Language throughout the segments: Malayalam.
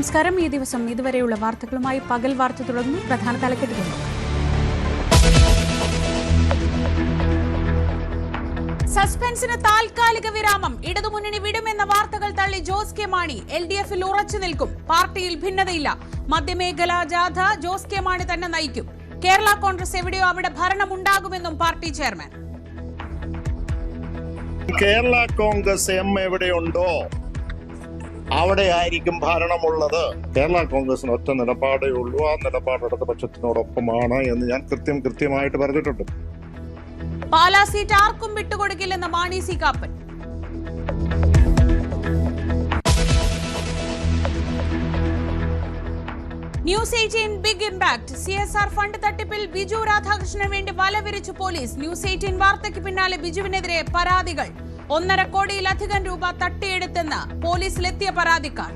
നമസ്കാരം. ഈ ദിവസം ഇതുവരെയുള്ള വാർത്തകളുമായി പകൽ വാർത്ത തുടർന്നു. പ്രധാന തലക്കെട്ടുകൾ. സസ്പെൻസിന് താൽക്കാലിക വിരാമം. ഇടതുമുന്നണി വിടുമെന്ന വാർത്തകൾ തള്ളി ജോസ് കെ മാണി. LDF-ൽ ഉറച്ചു നിൽക്കും. പാർട്ടിയിൽ ഭിന്നതയില്ല. മധ്യമേഖലാ ജാഥ ജോസ് കെ മാണി തന്നെ നയിക്കും. കേരള കോൺഗ്രസ് എവിടെയോ അവിടെ ഭരണമുണ്ടാകുമെന്നും പാർട്ടി ചെയർമാൻ. കേരള കോൺഗ്രസ് എവിടെയുണ്ടോ അവിടെ ആയിരിക്കും ഭരണമുള്ളത്. കേരള കോൺഗ്രസിന് ഒറ്റ നിലപാടേ ഉള്ളൂ. ആ നിലപാട് ഇടതുപക്ഷത്തിനോടൊപ്പമാണ് എന്ന് ഞാൻ കൃത്യമായിട്ട് പറഞ്ഞിട്ടുണ്ട്. പാലാ സീറ്റ് ആർക്കും വിട്ടുകൊടുക്കില്ലെന്ന് Mani C Kappan. News 18 big impact. CSR fund തട്ടിപ്പിൽ ബിജു രാധാകൃഷ്ണന് വേണ്ടി വല വിരിച്ചു പോലീസ്. ന്യൂസ് 18 വാർത്തയ്ക്ക് പിന്നാലെ ബിജുവിനെതിരെ പരാതികൾ. 1.5 കോടിയിലധികം രൂപ തട്ടിയെടുത്തെന്ന് പോലീസിലെത്തിയ പരാതിക്കാർ.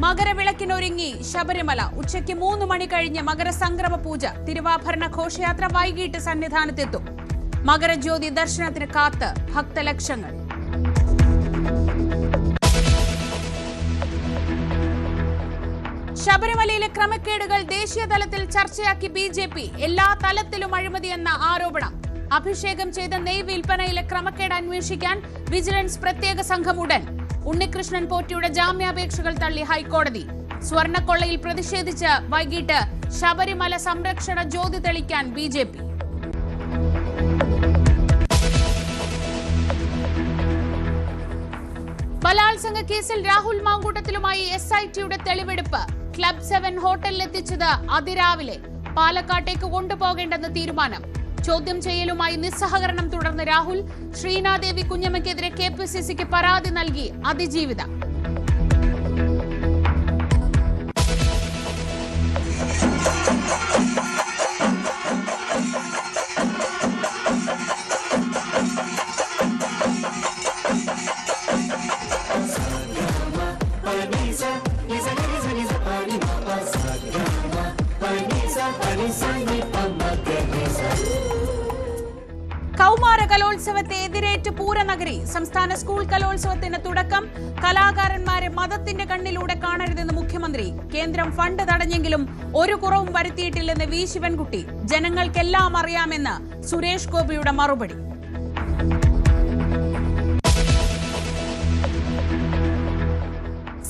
മകരവിളക്കിനൊരുങ്ങി ശബരിമല. ഉച്ചയ്ക്ക് 3 മണി കഴിഞ്ഞ് മകരസംക്രമ പൂജ. തിരുവാഭരണ ഘോഷയാത്ര വൈകിട്ട് സന്നിധാനത്തെത്തും. മകരജ്യോതി ദർശനത്തിന് കാത്ത് ഭക്തലക്ഷങ്ങൾ. ശബരിമലയിലെ ക്രമക്കേടുകൾ ദേശീയ തലത്തിൽ ചർച്ചയാക്കി BJP. എല്ലാ തലത്തിലും അഴിമതിയെന്ന ആരോപണം. അഭിഷേകം ചെയ്ത നെയ് വിൽപ്പനയിലെ ക്രമക്കേട് അന്വേഷിക്കാൻ വിജിലൻസ് പ്രത്യേക സംഘം ഉടൻ. ഉണ്ണികൃഷ്ണൻ പോറ്റിയുടെ ജാമ്യാപേക്ഷകൾ തള്ളി ഹൈക്കോടതി. സ്വർണ്ണക്കൊള്ളയിൽ പ്രതിഷേധിച്ച് വൈകിട്ട് ശബരിമല സംരക്ഷണ ജ്യോതി തെളിക്കാൻ BJP. ബലാത്സംഗ കേസിൽ രാഹുൽ മാങ്കൂട്ടത്തിലുമായി SIT-യുടെ തെളിവെടുപ്പ്. ക്ലബ് 7 ഹോട്ടലിലെത്തിച്ചത് അതിരാവിലെ. പാലക്കാട്ടേക്ക് കൊണ്ടുപോകേണ്ടെന്ന് തീരുമാനം. ചോദ്യം ചെയ്യലുമായി നിസ്സഹകരണം തുടർന്ന് രാഹുൽ. ശ്രീനാദേവി കുഞ്ഞമ്മയ്ക്കെതിരെ KPCC-ക്ക് പരാതി നൽകി അതിജീവിത. കൗമാര കലോത്സവത്തെ എതിരേറ്റ് പൂരനഗരി. സംസ്ഥാന സ്കൂൾ കലോത്സവത്തിന് തുടക്കം. കലാകാരന്മാരെ മതത്തിന്റെ കണ്ണിലൂടെ കാണരുതെന്ന് മുഖ്യമന്ത്രി. കേന്ദ്രം ഫണ്ട് തടഞ്ഞെങ്കിലും ഒരു കുറവും വരുത്തിയിട്ടില്ലെന്ന് V ശിവൻകുട്ടി. ജനങ്ങൾക്കെല്ലാം അറിയാമെന്ന് സുരേഷ് ഗോപിയുടെ മറുപടി.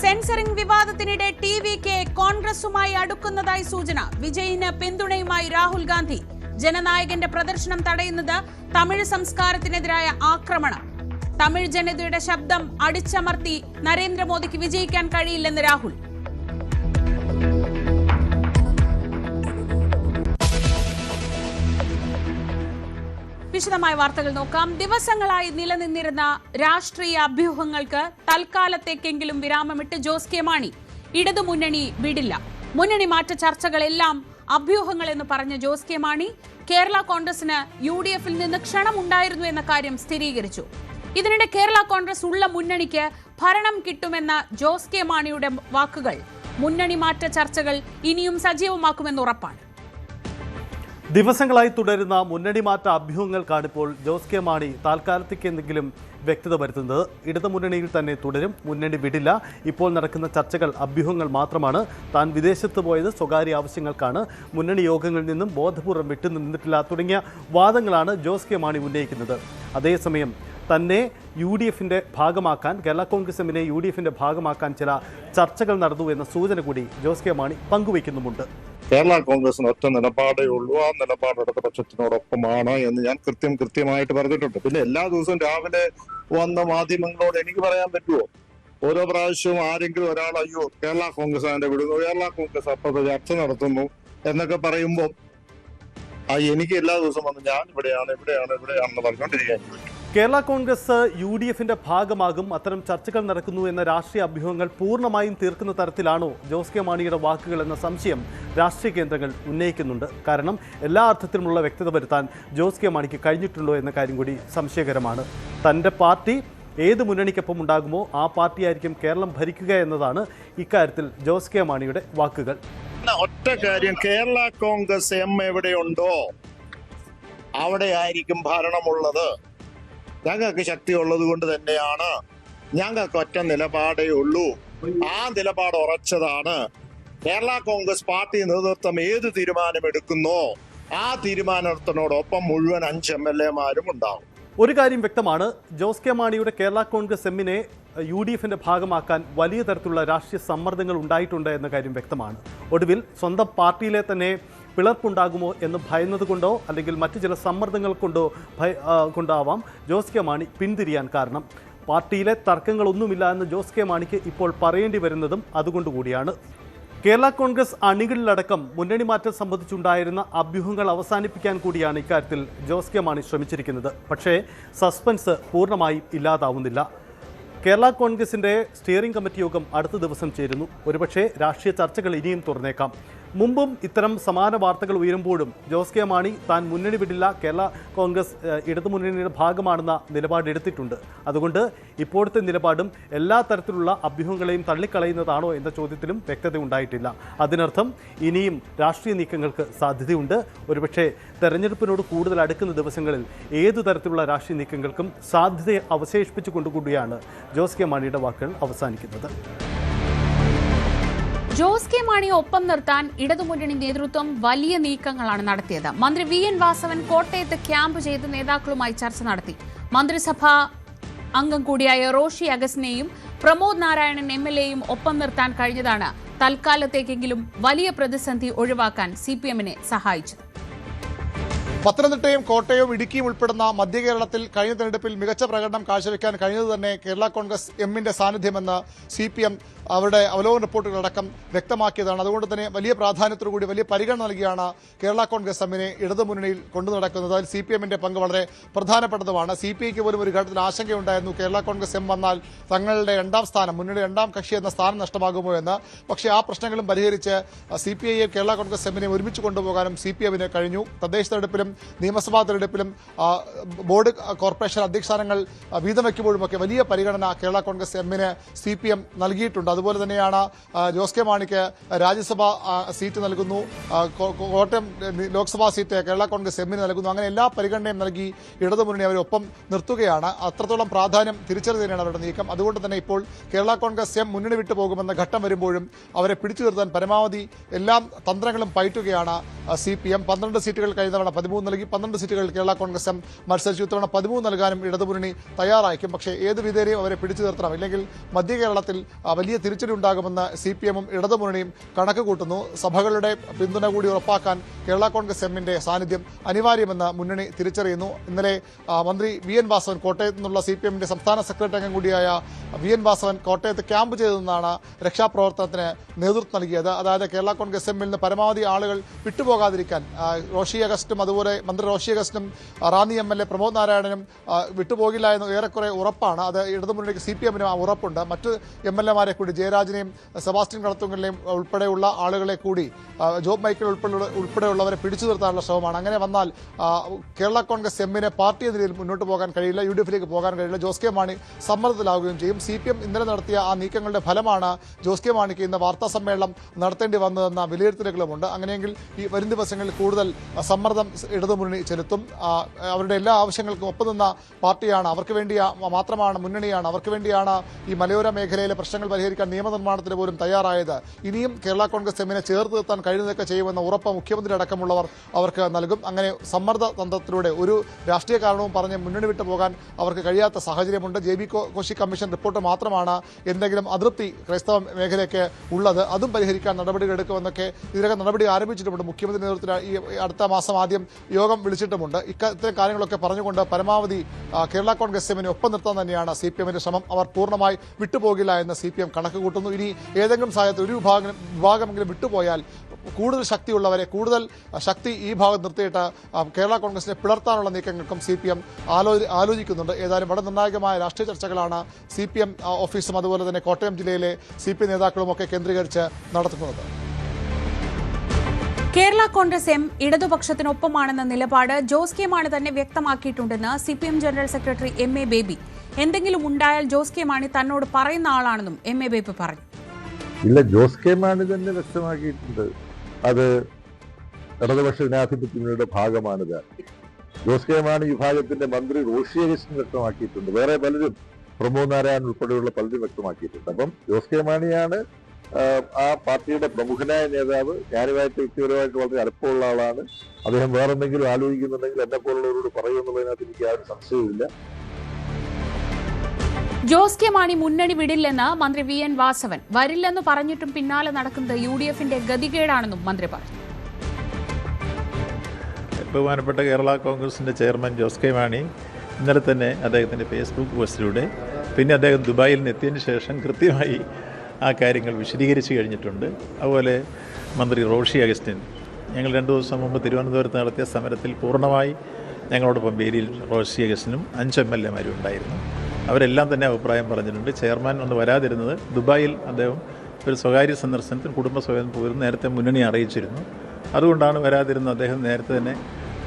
സെൻസറിംഗ് വിവാദത്തിനിടെ TVK കോൺഗ്രസുമായി അടുക്കുന്നതായി സൂചന. വിജയിന് പിന്തുണയുമായി രാഹുൽ ഗാന്ധി. ജനനായകന്റെ പ്രദർശനം തടയുന്നത് തമിഴ് സംസ്കാരത്തിനെതിരായ ആക്രമണം. തമിഴ് ജനതയുടെ ശബ്ദം അടിച്ചമർത്തി നരേന്ദ്രമോദിക്ക് വിജയിക്കാൻ കഴിയില്ലെന്ന് രാഹുൽ. വിശദമായ വാർത്തകൾ നോക്കാം. ദിവസങ്ങളായി നിലനിന്നിരുന്ന രാഷ്ട്രീയ അഭ്യൂഹങ്ങൾക്ക് തൽക്കാലത്തേക്കെങ്കിലും വിരാമമിട്ട് ജോസ് കെ മാണി. ഇടതുമുന്നണി വിടില്ല. മുന്നണി മാറ്റ ചർച്ചകളെല്ലാം അഭ്യൂഹങ്ങൾ എന്ന് പറഞ്ഞ ജോസ് കെ മാണി കേരള കോൺഗ്രസിന് UDF-ൽ നിന്ന് ക്ഷണമുണ്ടായിരുന്നു എന്ന കാര്യം സ്ഥിരീകരിച്ചു. ഇതിനിടെ കേരള കോൺഗ്രസ് ഉള്ള മുന്നണിക്ക് ഭരണം കിട്ടുമെന്ന ജോസ് കെ മാണിയുടെ വാക്കുകൾ മുന്നണി മാറ്റ ചർച്ചകൾ ഇനിയും സജീവമാക്കുമെന്ന് ഉറപ്പാണ്. ദിവസങ്ങളായി തുടരുന്ന മുന്നണി മാറ്റ അഭ്യൂഹങ്ങൾക്കാണിപ്പോൾ ജോസ് കെ മാണി താൽക്കാലത്തേക്ക് എന്തെങ്കിലും വ്യക്തത വരുത്തുന്നത്. ഇടതുമുന്നണിയിൽ തന്നെ തുടരും, മുന്നണി വിടില്ല. ഇപ്പോൾ നടക്കുന്ന ചർച്ചകൾ അഭ്യൂഹങ്ങൾ മാത്രമാണ്. താൻ വിദേശത്ത് പോയത് സ്വകാര്യ ആവശ്യങ്ങൾക്കാണ്, മുന്നണി യോഗങ്ങളിൽ നിന്നും ബോധപൂർവം വിട്ടുനിന്നിട്ടില്ല തുടങ്ങിയ വാദങ്ങളാണ് ജോസ് കെ മാണി ഉന്നയിക്കുന്നത്. അതേസമയം തന്നെ UDF-ന്റെ ഭാഗമാക്കാൻ, കേരള കോൺഗ്രസ് എമ്മിനെ UDF-ന്റെ ഭാഗമാക്കാൻ ചില ചർച്ചകൾ നടന്നു എന്ന സൂചന കൂടി ജോസ് കെ മാണി പങ്കുവയ്ക്കുന്നുമുണ്ട്. കേരള കോൺഗ്രസിന് ഒറ്റ നിലപാടേ ഉള്ളൂ. ആ നിലപാട് ഇടതുപക്ഷത്തിനോടൊപ്പമാണ് എന്ന് ഞാൻ കൃത്യമായിട്ട് പറഞ്ഞിട്ടുണ്ട്. പിന്നെ എല്ലാ ദിവസവും രാവിലെ വന്ന മാധ്യമങ്ങളോട് എനിക്ക് പറയാൻ പറ്റുമോ? ഓരോ പ്രാവശ്യവും ആരെങ്കിലും ഒരാൾ അയ്യോ കേരള കോൺഗ്രസ് അതിന്റെ വിടുന്നു, കേരള കോൺഗ്രസ് അപ്പുറത്തെ ചർച്ച നടത്തുന്നു എന്നൊക്കെ പറയുമ്പോൾ എനിക്ക് എല്ലാ ദിവസവും വന്ന് ഞാൻ ഇവിടെയാണെന്ന് പറഞ്ഞുകൊണ്ടിരിക്കാൻ പറ്റും. കേരള കോൺഗ്രസ് UDF-ന്റെ ഭാഗമാകും, അത്തരം ചർച്ചകൾ നടക്കുന്നു എന്ന രാഷ്ട്രീയ അഭ്യൂഹങ്ങൾ പൂർണ്ണമായും തീർക്കുന്ന തരത്തിലാണോ ജോസ് കെ മാണിയുടെ വാക്കുകൾ എന്ന സംശയം രാഷ്ട്രീയ കേന്ദ്രങ്ങൾ ഉന്നയിക്കുന്നുണ്ട്. കാരണം എല്ലാ അർത്ഥത്തിലുമുള്ള വ്യക്തത വരുത്താൻ ജോസ് കെ മാണിക്ക് കഴിഞ്ഞിട്ടുണ്ടോ എന്ന കാര്യം കൂടി സംശയകരമാണ്. തൻ്റെ പാർട്ടി ഏത് മുന്നണിക്കൊപ്പം ഉണ്ടാകുമോ ആ പാർട്ടിയായിരിക്കും കേരളം ഭരിക്കുക എന്നതാണ് ഇക്കാര്യത്തിൽ ജോസ് കെ മാണിയുടെ വാക്കുകൾ. ഒറ്റ കാര്യം, കേരള കോൺഗ്രസ് എവിടെയുണ്ടോ അവിടെ ആയിരിക്കും ഭരണമുള്ളത്. ഞങ്ങൾക്ക് ശക്തിയുള്ളത് കൊണ്ട് തന്നെയാണ്. ഞങ്ങൾക്ക് ഒറ്റ നിലപാടേ ഉള്ളൂ. ആ നിലപാട് ഉറച്ചതാണ്. കേരള കോൺഗ്രസ് പാർട്ടി നേതൃത്വം ഏത് തീരുമാനമെടുക്കുന്നോ ആ തീരുമാനത്തിനോടൊപ്പം മുഴുവൻ 5 MLA-മാരും ഉണ്ടാവും. ഒരു കാര്യം വ്യക്തമാണ്, ജോസ് കെ മാണിയുടെ കേരള കോൺഗ്രസ് എമ്മിനെ UDFന്റെ ഭാഗമാക്കാൻ വലിയ തരത്തിലുള്ള രാഷ്ട്രീയ സമ്മർദ്ദങ്ങൾ ഉണ്ടായിട്ടുണ്ട് എന്ന കാര്യം വ്യക്തമാണ്. ഒടുവിൽ സ്വന്തം പാർട്ടിയിലെ തന്നെ പിളർപ്പുണ്ടാകുമോ എന്ന് ഭയന്നതുകൊണ്ടോ അല്ലെങ്കിൽ മറ്റു ചില സമ്മർദ്ദങ്ങൾ കൊണ്ടാവാം ജോസ് കെ മാണി പിന്തിരിയാൻ കാരണം. പാർട്ടിയിലെ തർക്കങ്ങളൊന്നുമില്ല എന്ന് ജോസ് കെ മാണിക്ക് ഇപ്പോൾ പറയേണ്ടി വരുന്നതും അതുകൊണ്ടുകൂടിയാണ്. കേരള കോൺഗ്രസ് അണികളിലടക്കം മുന്നണി മാറ്റം സംബന്ധിച്ചുണ്ടായിരുന്ന അഭ്യൂഹങ്ങൾ അവസാനിപ്പിക്കാൻ കൂടിയാണ് ഇക്കാര്യത്തിൽ ജോസ് കെ മാണി ശ്രമിച്ചിരിക്കുന്നത്. പക്ഷേ സസ്പെൻസ് പൂർണ്ണമായും ഇല്ലാതാവുന്നില്ല. കേരള കോൺഗ്രസിൻ്റെ സ്റ്റിയറിംഗ് കമ്മിറ്റി യോഗം അടുത്ത ദിവസം ചേരുന്നു. ഒരുപക്ഷേ രാഷ്ട്രീയ ചർച്ചകൾ ഇനിയും തുറന്നേക്കാം. മുമ്പും ഇത്തരം സമാന വാർത്തകൾ ഉയരുമ്പോഴും ജോസ് കെ മാണി താൻ മുന്നണി വിടില്ല, കേരള കോൺഗ്രസ് ഇടതുമുന്നണിയുടെ ഭാഗമാണെന്ന നിലപാടെടുത്തിട്ടുണ്ട്. അതുകൊണ്ട് ഇപ്പോഴത്തെ നിലപാടും എല്ലാ തരത്തിലുള്ള അഭ്യൂഹങ്ങളെയും തള്ളിക്കളയുന്നതാണോ എന്ന ചോദ്യത്തിലും വ്യക്തത ഉണ്ടായിട്ടില്ല. അതിനർത്ഥം ഇനിയും രാഷ്ട്രീയ നീക്കങ്ങൾക്ക് സാധ്യതയുണ്ട്. ഒരുപക്ഷെ തെരഞ്ഞെടുപ്പിനോട് കൂടുതൽ അടുക്കുന്ന ദിവസങ്ങളിൽ ഏതു തരത്തിലുള്ള രാഷ്ട്രീയ നീക്കങ്ങൾക്കും സാധ്യതയെ അവശേഷിപ്പിച്ചുകൊണ്ടുകൂടിയാണ് ജോസ് കെ മാണിയുടെ വാക്കുകൾ അവസാനിക്കുന്നത്. ജോസ് കെ മാണിയെ ഒപ്പം നിർത്താൻ ഇടതുമുന്നണി നേതൃത്വം വലിയ നീക്കങ്ങളാണ് നടത്തിയത്. മന്ത്രി VN വാസവൻ കോട്ടയത്ത് ക്യാമ്പ് ചെയ്ത് നേതാക്കളുമായി ചർച്ച നടത്തി. മന്ത്രിസഭാ അംഗം കൂടിയായ റോഷി അഗസ്റ്റിനെയും പ്രമോദ് നാരായണൻ MLA-യും ഒപ്പം നിർത്താൻ കഴിഞ്ഞതാണ് തൽക്കാലത്തേക്കെങ്കിലും വലിയ പ്രതിസന്ധി ഒഴിവാക്കാൻ CPM-നെ സഹായിച്ചത്. പത്തനംതിട്ടയും കോട്ടയവും ഇടുക്കിയും ഉൾപ്പെടുന്ന മധ്യ കേരളത്തിൽ കഴിഞ്ഞ തെരഞ്ഞെടുപ്പിൽ മികച്ച പ്രകടനം കാഴ്ചവെക്കാൻ കഴിഞ്ഞത് തന്നെ കേരള കോൺഗ്രസ് എമ്മിന്റെ സാന്നിധ്യമെന്ന് CPM അവരുടെ അവലോകന റിപ്പോർട്ടുകളടക്കം വ്യക്തമാക്കിയതാണ്. അതുകൊണ്ട് തന്നെ വലിയ പ്രാധാന്യത്തോടുകൂടി വലിയ പരിഗണന നൽകിയാണ് കേരള കോൺഗ്രസ് എമ്മിനെ ഇടതുമുന്നണിയിൽ കൊണ്ടു നടക്കുന്നത്. അതിൽ CPM-ന്റെ പങ്ക് വളരെ പ്രധാനപ്പെട്ടതുമാണ്. CPI-ക്ക് പോലും ഒരു ഘട്ടത്തിൽ ആശങ്കയുണ്ടായിരുന്നു, കേരള കോൺഗ്രസ് എം വന്നാൽ തങ്ങളുടെ രണ്ടാം സ്ഥാനം, മുന്നണി രണ്ടാം കക്ഷി എന്ന സ്ഥാനം നഷ്ടമാകുമോ എന്ന്. പക്ഷേ ആ പ്രശ്നങ്ങളും പരിഹരിച്ച് CPI-യെ കേരള കോൺഗ്രസ് എമ്മിനെ ഒരുമിച്ച് കൊണ്ടുപോകാനും CPM-ന് കഴിഞ്ഞു. തദ്ദേശ തെരഞ്ഞെടുപ്പിലും നിയമസഭാ തെരഞ്ഞെടുപ്പിലും ബോർഡ് കോർപ്പറേഷൻ അധ്യക്ഷ വീതം വയ്ക്കുമ്പോഴുമൊക്കെ വലിയ പരിഗണന കേരള കോൺഗ്രസ് എമ്മിന് CPM നൽകിയിട്ടുണ്ട്. അതുപോലെ തന്നെയാണ് ജോസ് കെ മാണിക്ക് രാജ്യസഭാ സീറ്റ് നൽകുന്നു, കോട്ടയം ലോക്സഭാ സീറ്റ് കേരള കോൺഗ്രസ് എമ്മിന് നൽകുന്നു. അങ്ങനെ എല്ലാ പരിഗണനയും നൽകി ഇടതുമുന്നണി അവരെ ഒപ്പം നിർത്തുകയാണ്. അത്രത്തോളം പ്രാധാന്യം തിരിച്ചറിഞ്ഞു തന്നെയാണ് അവരുടെ നീക്കം. അതുകൊണ്ട് തന്നെ ഇപ്പോൾ കേരള കോൺഗ്രസ് എം മുന്നണി വിട്ടു പോകുമെന്ന ഘട്ടം വരുമ്പോഴും അവരെ പിടിച്ചു നിർത്താൻ പരമാവധി എല്ലാ തന്ത്രങ്ങളും പയറ്റുകയാണ് CPM. 12 സീറ്റുകൾ കഴിഞ്ഞ തവണ 13 നൽകി, 12 സീറ്റുകൾ കേരള കോൺഗ്രസ് എം മത്സരിച്ചു. ഇത്തവണ 13 നൽകാനും ഇടതുമുന്നണി തയ്യാറായിരിക്കും. പക്ഷേ ഏത് വിധേനയും അവരെ പിടിച്ചു നിർത്തണം, ഇല്ലെങ്കിൽ മധ്യ കേരളത്തിൽ വലിയ തിരിച്ചടി ഉണ്ടാകുമെന്ന് CPM-ഉം ഇടതുമുന്നണിയും കണക്ക് കൂട്ടുന്നു. സഭകളുടെ പിന്തുണ കൂടി ഉറപ്പാക്കാൻ കേരള കോൺഗ്രസ് എമ്മിന്റെ സാന്നിധ്യം അനിവാര്യമെന്ന് മുന്നണി തിരിച്ചറിയുന്നു. ഇന്നലെ മന്ത്രി VN വാസവൻ, കോട്ടയത്ത് നിന്നുള്ള CPM-ന്റെ സംസ്ഥാന സെക്രട്ടറി അംഗം കൂടിയായ VN വാസവൻ കോട്ടയത്ത് ക്യാമ്പ് ചെയ്തെന്നാണ് രക്ഷാപ്രവർത്തനത്തിന് നേതൃത്വം നൽകിയത്. അതായത് കേരള കോൺഗ്രസ് എമ്മിൽ നിന്ന് പരമാവധി ആളുകൾ വിട്ടുപോകാതിരിക്കാൻ റോഷി അഗസ്റ്റും അതുപോലെ മന്ത്രി റോഷി അഗസ്റ്റിനും റാന്നി MLA പ്രമോദ് നാരായണനും വിട്ടുപോകില്ല എന്ന് ഏറെക്കുറെ ഉറപ്പാണ്. അത് ഇടതുമുന്നണിക്ക് CPM-നും ആ ഉറപ്പുണ്ട്. മറ്റ് MLA-മാരെ കൂടി ജയരാജനെയും സെബാസ്റ്റ്യൻ കളത്തുങ്കലിനെയും ഉൾപ്പെടെയുള്ള ആളുകളെ കൂടി ജോബ് മൈക്കിൾ ഉൾപ്പെടെയുള്ളവരെ പിടിച്ചു നിർത്താനുള്ള ശ്രമമാണ്. അങ്ങനെ വന്നാൽ കേരള കോൺഗ്രസ് എമ്മിനെ പാർട്ടി എന്ന നിലയിൽ മുന്നോട്ട് പോകാൻ കഴിയില്ല, UDF-ലേക്ക് പോകാൻ കഴിയില്ല. ജോസ് കെ മാണി സമ്മർദ്ദത്തിലാവുകയും ചെയ്യും. CPM ഇന്നലെ നടത്തിയ ആ നീക്കങ്ങളുടെ ഫലമാണ് ജോസ് കെ മാണിക്ക് ഇന്ന് വാർത്താ സമ്മേളനം നടത്തേണ്ടി വന്നതെന്ന വിലയിരുത്തലുകളുമുണ്ട്. അങ്ങനെയെങ്കിൽ ഈ വരും ദിവസങ്ങളിൽ കൂടുതൽ സമ്മർദ്ദം ഇടതുമുന്നണി ചെലുത്തും. അവരുടെ എല്ലാ ആവശ്യങ്ങൾക്കും ഒപ്പം നിന്ന പാർട്ടിയാണ്, അവർക്ക് വേണ്ടി മാത്രമാണ്, മുന്നണിയാണ്, അവർക്ക് വേണ്ടിയാണ് ഈ മലയോര മേഖലയിലെ പ്രശ്നങ്ങൾ പരിഹരിക്കാൻ നിയമനിർമ്മാണത്തിന് പോലും തയ്യാറായത്. ഇനിയും കേരള കോൺഗ്രസ് എമ്മിനെ ചേർത്ത് നിർത്താൻ കഴിയുന്നതൊക്കെ ചെയ്യുമെന്ന ഉറപ്പ് മുഖ്യമന്ത്രി അടക്കമുള്ളവർ അവർക്ക് നൽകും. അങ്ങനെ സമ്മർദ്ദ തന്ത്രത്തിലൂടെ ഒരു രാഷ്ട്രീയ കാരണവും പറഞ്ഞ് മുന്നണി വിട്ടു പോകാൻ അവർക്ക് കഴിയാത്ത സാഹചര്യമുണ്ട്. JB കോശി കമ്മീഷൻ റിപ്പോർട്ട് മാത്രമാണ് എന്തെങ്കിലും അതൃപ്തി ക്രൈസ്തവ മേഖലയ്ക്ക് ഉള്ളത്. അതും പരിഹരിക്കാൻ നടപടികൾ എടുക്കുമെന്നൊക്കെ ഇതിനകം നടപടി ആരംഭിച്ചിട്ടുമുണ്ട്. മുഖ്യമന്ത്രി നേതൃത്വത്തിൽ ഈ അടുത്ത മാസം ആദ്യം യോഗം വിളിച്ചിട്ടുമുണ്ട്. ഇത്തരം കാര്യങ്ങളൊക്കെ പറഞ്ഞുകൊണ്ട് പരമാവധി കേരള കോൺഗ്രസ് എമ്മിനെ ഒപ്പം നിർത്താൻ തന്നെയാണ് CPM-ന്റെ ശ്രമം. അവർ പൂർണ്ണമായി വിട്ടുപോകില്ല എന്ന് CPM കണക്ക് കൂട്ടുന്നു. ഇനി ഏതെങ്കിലും സാഹചര്യത്തിൽ ഒരു വിഭാഗമെങ്കിലും വിട്ടുപോയാൽ കൂടുതൽ ശക്തിയുള്ളവരെ, കൂടുതൽ ശക്തി ഈ ഭാഗം നിർത്തിയിട്ട് കേരള കോൺഗ്രസിനെ പിളർത്താനുള്ള നീക്കങ്ങൾക്കും CPM ആലോചിക്കുന്നുണ്ട്. ഏതായാലും വളരെ നിർണായകമായ രാഷ്ട്രീയ ചർച്ചകളാണ് CPM ഓഫീസും അതുപോലെ തന്നെ കോട്ടയം ജില്ലയിലെ CPM നേതാക്കളുമൊക്കെ കേന്ദ്രീകരിച്ച് നടത്തുന്നത്. കേരള കോൺഗ്രസ് എം ഇടതുപക്ഷത്തിനൊപ്പമാണെന്ന നിലപാട് ജോസ് കെ മാണി തന്നെ വ്യക്തമാക്കിയിട്ടുണ്ടെന്ന് CPM general secretary MA baby. എന്തെങ്കിലും ഉണ്ടായാൽ ജോസ് കെ മാണി തന്നോട് പറയുന്ന ആളാണെന്നും MA ബേബി പറഞ്ഞു. ഇല്ല, ജോസ് കെ മാണി തന്നെ വ്യക്തമാക്കിയിട്ടുണ്ട്. അത് ഇടതുപക്ഷ ജനാധിപത്യങ്ങളുടെ ഭാഗമാണിത്. ജോസ് കെ മാണി വിഭാഗത്തിന്റെ മന്ത്രി റോഷി അഗസ്റ്റിൻ വ്യക്തമാക്കിയിട്ടുണ്ട്. വേറെ പലരും, പ്രമോദ് നാരായണൻ ഉൾപ്പെടെയുള്ള പലരും വ്യക്തമാക്കിയിട്ടുണ്ട്. അപ്പം ജോസ് കെ മാണിയാണ് ആ പാർട്ടിയുടെ പ്രമുഖനായ നേതാവ്. ഞാനുമായിട്ട് വ്യക്തിപരമായിട്ട് വളരെ അടുപ്പമുള്ള ആളാണ്. അദ്ദേഹം വേറെ എന്തെങ്കിലും ആലോചിക്കുന്നുണ്ടെങ്കിൽ എന്നെ പോലുള്ളവരോട് പറയുമെന്നുള്ളതിനകത്ത് എനിക്ക് യാതൊരു സംശയവുമില്ല. ജോസ് കെ മാണി മുന്നണി വിടില്ലെന്ന് മന്ത്രി വി എൻ വാസവൻ. വരില്ലെന്ന് പറഞ്ഞിട്ടും പിന്നാലെ നടക്കുന്നത് UDFന്റെ ഗതികേടാണെന്നും മന്ത്രി പറഞ്ഞു. ബഹുമാനപ്പെട്ട കേരള കോൺഗ്രസിൻ്റെ ചെയർമാൻ ജോസ് കെ മാണി ഇന്നലെ തന്നെ അദ്ദേഹത്തിൻ്റെ ഫേസ്ബുക്ക് പോസ്റ്റിലൂടെ, പിന്നെ അദ്ദേഹം ദുബായിൽ നിന്ന് എത്തിയതിന് ശേഷം കൃത്യമായി ആ കാര്യങ്ങൾ വിശദീകരിച്ച് കഴിഞ്ഞിട്ടുണ്ട്. അതുപോലെ മന്ത്രി റോഷി അഗസ്റ്റിൻ, ഞങ്ങൾ 2 ദിവസം മുമ്പ് തിരുവനന്തപുരത്ത് നടത്തിയ സമരത്തിൽ പൂർണ്ണമായി ഞങ്ങളോടൊപ്പം വേദിയിൽ റോഷി അഗസ്റ്റിനും 5 MLA-മാരും ഉണ്ടായിരുന്നു. അവരെല്ലാം തന്നെ അഭിപ്രായം പറഞ്ഞിട്ടുണ്ട്. ചെയർമാൻ ഒന്ന് വരാതിരുന്നത്, ദുബായിൽ അദ്ദേഹം ഒരു സ്വകാര്യ സന്ദർശനത്തിന് കുടുംബസമേതം പോയിരുന്നു, നേരത്തെ മുന്നണി അറിയിച്ചിരുന്നു. അതുകൊണ്ടാണ് വരാതിരുന്നത്. അദ്ദേഹം നേരത്തെ തന്നെ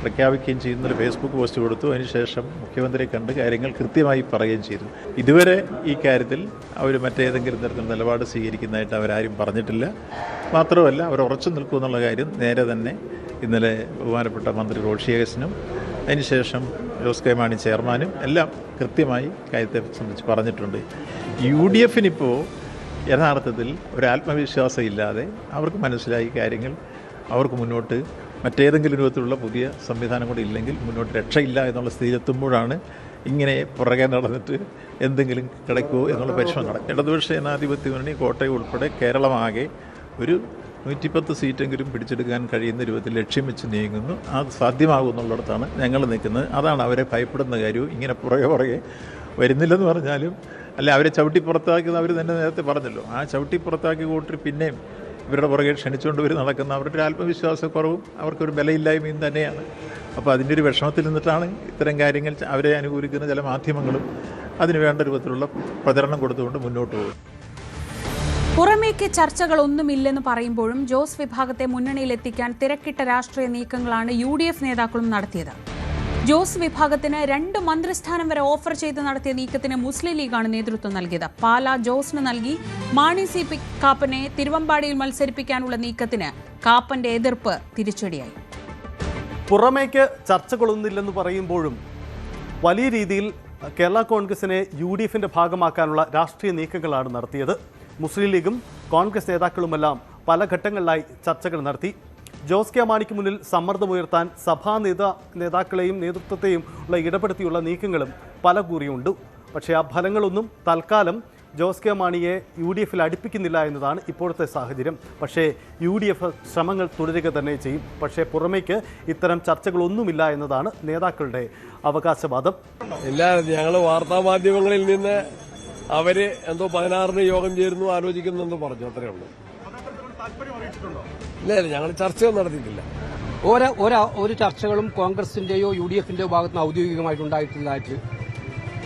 പ്രഖ്യാപിക്കുകയും ചെയ്യുന്നൊരു ഫേസ്ബുക്ക് പോസ്റ്റ് കൊടുത്തു. അതിനുശേഷം മുഖ്യമന്ത്രിയെ കണ്ട് കാര്യങ്ങൾ കൃത്യമായി പറയുകയും ചെയ്തു. ഇതുവരെ ഈ കാര്യത്തിൽ അവർ മറ്റേതെങ്കിലും തരത്തിലുള്ള നിലപാട് സ്വീകരിക്കുന്നതായിട്ട് അവരാരും പറഞ്ഞിട്ടില്ല. മാത്രമല്ല, അവർ ഉറച്ചു നിൽക്കുമെന്നുള്ള കാര്യം നേരെ തന്നെ ഇന്നലെ ബഹുമാനപ്പെട്ട മന്ത്രി റോഷി അഗസ്റ്റിനും അതിനുശേഷം ജോസ് കെ മാണി ചെയർമാനും എല്ലാം കൃത്യമായി കാര്യത്തെ സംബന്ധിച്ച് പറഞ്ഞിട്ടുണ്ട്. UDFനിപ്പോൾ യഥാർത്ഥത്തിൽ ഒരു ആത്മവിശ്വാസം ഇല്ലാതെ അവർക്ക് മനസ്സിലായി കാര്യങ്ങൾ അവർക്ക് മുന്നോട്ട് മറ്റേതെങ്കിലും രൂപത്തിലുള്ള പുതിയ സംവിധാനം കൂടി ഇല്ലെങ്കിൽ മുന്നോട്ട് രക്ഷയില്ല എന്നുള്ള സ്ഥിതിയിലെത്തുമ്പോഴാണ് ഇങ്ങനെ പുറകെ നടന്നിട്ട് എന്തെങ്കിലും കിടക്കുമോ എന്നുള്ള പരിശ്രമം നടക്കും. ഇടതുപക്ഷ ജനാധിപത്യ മുന്നണി കോട്ടയം ഉൾപ്പെടെ കേരളമാകെ ഒരു 110 സീറ്റെങ്കിലും പിടിച്ചെടുക്കാൻ കഴിയുന്ന രൂപത്തിൽ ലക്ഷ്യം വെച്ച് നീങ്ങുന്നു. അത് സാധ്യമാകുമെന്നുള്ളിടത്താണ് ഞങ്ങൾ നിൽക്കുന്നത്. അതാണ് അവരെ ഭയപ്പെടുന്ന കാര്യവും. ഇങ്ങനെ പുറകെ വരുന്നില്ലെന്ന് പറഞ്ഞാലും, അല്ല, അവരെ ചവിട്ടി പുറത്താക്കുന്നത് അവർ തന്നെ നേരത്തെ പറഞ്ഞല്ലോ. ആ ചവിട്ടി പുറത്താക്കി കൂട്ടി പിന്നെയും ഇവരുടെ പുറകെ ക്ഷണിച്ചുകൊണ്ട് വരും നടക്കുന്ന അവരുടെ ഒരു ആത്മവിശ്വാസക്കുറവും അവർക്കൊരു ബലയില്ലായ്മയും തന്നെയാണ്. അപ്പോൾ അതിൻ്റെ ഒരു വിഷമത്തിൽ നിന്നിട്ടാണ് ഇത്തരം കാര്യങ്ങൾ അവരെ അനുകൂലിക്കുന്ന ചില മാധ്യമങ്ങളും അതിന് വേണ്ട രൂപത്തിലുള്ള പ്രചരണം കൊടുത്തുകൊണ്ട് മുന്നോട്ട് പോകും. പുറമേക്ക് ചർച്ചകളൊന്നുമില്ലെന്ന് പറയുമ്പോഴും ജോസ് വിഭാഗത്തെ മുന്നണിയിലെത്തിക്കാൻ തിരക്കിട്ട രാഷ്ട്രീയ നീക്കങ്ങളാണ് UDF നേതാക്കളും നടത്തിയത്. ജോസ് വിഭാഗത്തിന് 2 മന്ത്രിസ്ഥാനം വരെ ഓഫർ ചെയ്ത് നടത്തിയ നീക്കത്തിന് മുസ്ലിം ലീഗാണ് നേതൃത്വം നൽകിയത്. പാലാ ജോസിന് നൽകി മാണി സി കാപ്പനെ തിരുവമ്പാടിയിൽ മത്സരിപ്പിക്കാനുള്ള നീക്കത്തിന് കാപ്പന്റെ എതിർപ്പ് തിരിച്ചടിയായി. പുറമേക്ക് ചർച്ചകളൊന്നുമില്ലെന്ന് പറയുമ്പോഴും വലിയ രീതിയിൽ കേരള കോൺഗ്രസിനെ UDFന്റെ ഭാഗമാക്കാനുള്ള രാഷ്ട്രീയ നീക്കങ്ങളാണ് നടത്തിയത്. മുസ്ലിം ലീഗും കോൺഗ്രസ് നേതാക്കളുമെല്ലാം പല ഘട്ടങ്ങളിലായി ചർച്ചകൾ നടത്തി. ജോസ് കെ മാണിക്ക് മുന്നിൽ സമ്മർദ്ദമുയർത്താൻ സഭാ നേതാക്കളെയും നേതൃത്വത്തെയും ഉള്ള ഇടപെടുത്തിയുള്ള നീക്കങ്ങളും പല കൂറിയുണ്ട്. പക്ഷേ ആ ഫലങ്ങളൊന്നും തൽക്കാലം ജോസ് കെ മാണിയെ UDFൽ അടുപ്പിക്കുന്നില്ല എന്നതാണ് ഇപ്പോഴത്തെ സാഹചര്യം. പക്ഷേ UDF ശ്രമങ്ങൾ തുടരുക തന്നെ ചെയ്യും. പക്ഷേ പുറമേക്ക് ഇത്തരം ചർച്ചകളൊന്നുമില്ല എന്നതാണ് നേതാക്കളുടെ അവകാശവാദം. ഇല്ല, ഞങ്ങൾ വാർത്താമാധ്യമങ്ങളിൽ നിന്ന് അവര് എന്തോ 16-ന് യോഗം ചേരുന്നു, ആലോചിക്കുന്നെന്ന് പറഞ്ഞു, അത്രേ ഉള്ളൂ. ഇല്ല, ഞങ്ങൾ ചർച്ചയൊന്നും നടത്തിയിട്ടില്ല. ഒരു ചർച്ചകളും കോൺഗ്രസിന്റെയോ UDFന്റെയോ ഭാഗത്ത് നിന്ന് ഔദ്യോഗികമായിട്ടുണ്ടായിട്ടില്ലായിട്ട്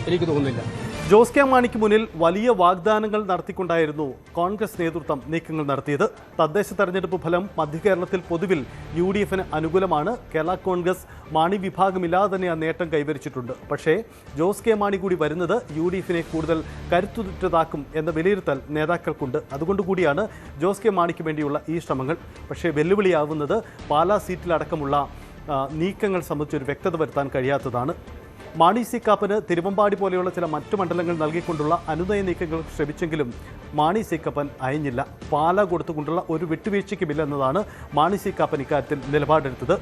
എനിക്ക് തോന്നുന്നില്ല. ജോസ് കെ മാണിക്ക് മുന്നിൽ വലിയ വാഗ്ദാനങ്ങൾ നടത്തിക്കൊണ്ടായിരുന്നു കോൺഗ്രസ് നേതൃത്വം നീക്കങ്ങൾ നടത്തിയത്. തദ്ദേശ തെരഞ്ഞെടുപ്പ് ഫലം മധ്യകേരളത്തിൽ പൊതുവിൽ UDFന് അനുകൂലമാണ്. കേരള കോൺഗ്രസ് മാണി വിഭാഗമില്ലാതെ തന്നെ ആ നേട്ടം കൈവരിച്ചിട്ടുണ്ട്. പക്ഷേ ജോസ് കെ മാണി കൂടി വരുന്നത് UDFനെ കൂടുതൽ കരുത്തുറ്റതാക്കും എന്ന വിലയിരുത്തൽ നേതാക്കൾക്കുണ്ട്. അതുകൊണ്ടുകൂടിയാണ് ജോസ് കെ മാണിക്ക് വേണ്ടിയുള്ള ഈ ശ്രമങ്ങൾ. പക്ഷേ വെല്ലുവിളിയാവുന്നത് പാലാ സീറ്റിലടക്കമുള്ള നീക്കങ്ങൾ സംബന്ധിച്ചൊരു വ്യക്തത വരുത്താൻ കഴിയാത്തതാണ്. മാണി സി കാപ്പന് തിരുവമ്പാടി പോലെയുള്ള ചില മറ്റു മണ്ഡലങ്ങൾ നൽകിക്കൊണ്ടുള്ള അനുനയ നീക്കങ്ങൾ ശ്രമിച്ചെങ്കിലും മാണി സി കാപ്പൻ അയഞ്ഞില്ല. പാല കൊടുത്തുകൊണ്ടുള്ള ഒരു വിട്ടുവീഴ്ചയ്ക്കുമില്ലെന്നതാണ് മാണി സി കാപ്പൻ ഇക്കാര്യത്തിൽ നിലപാടെടുത്തത്.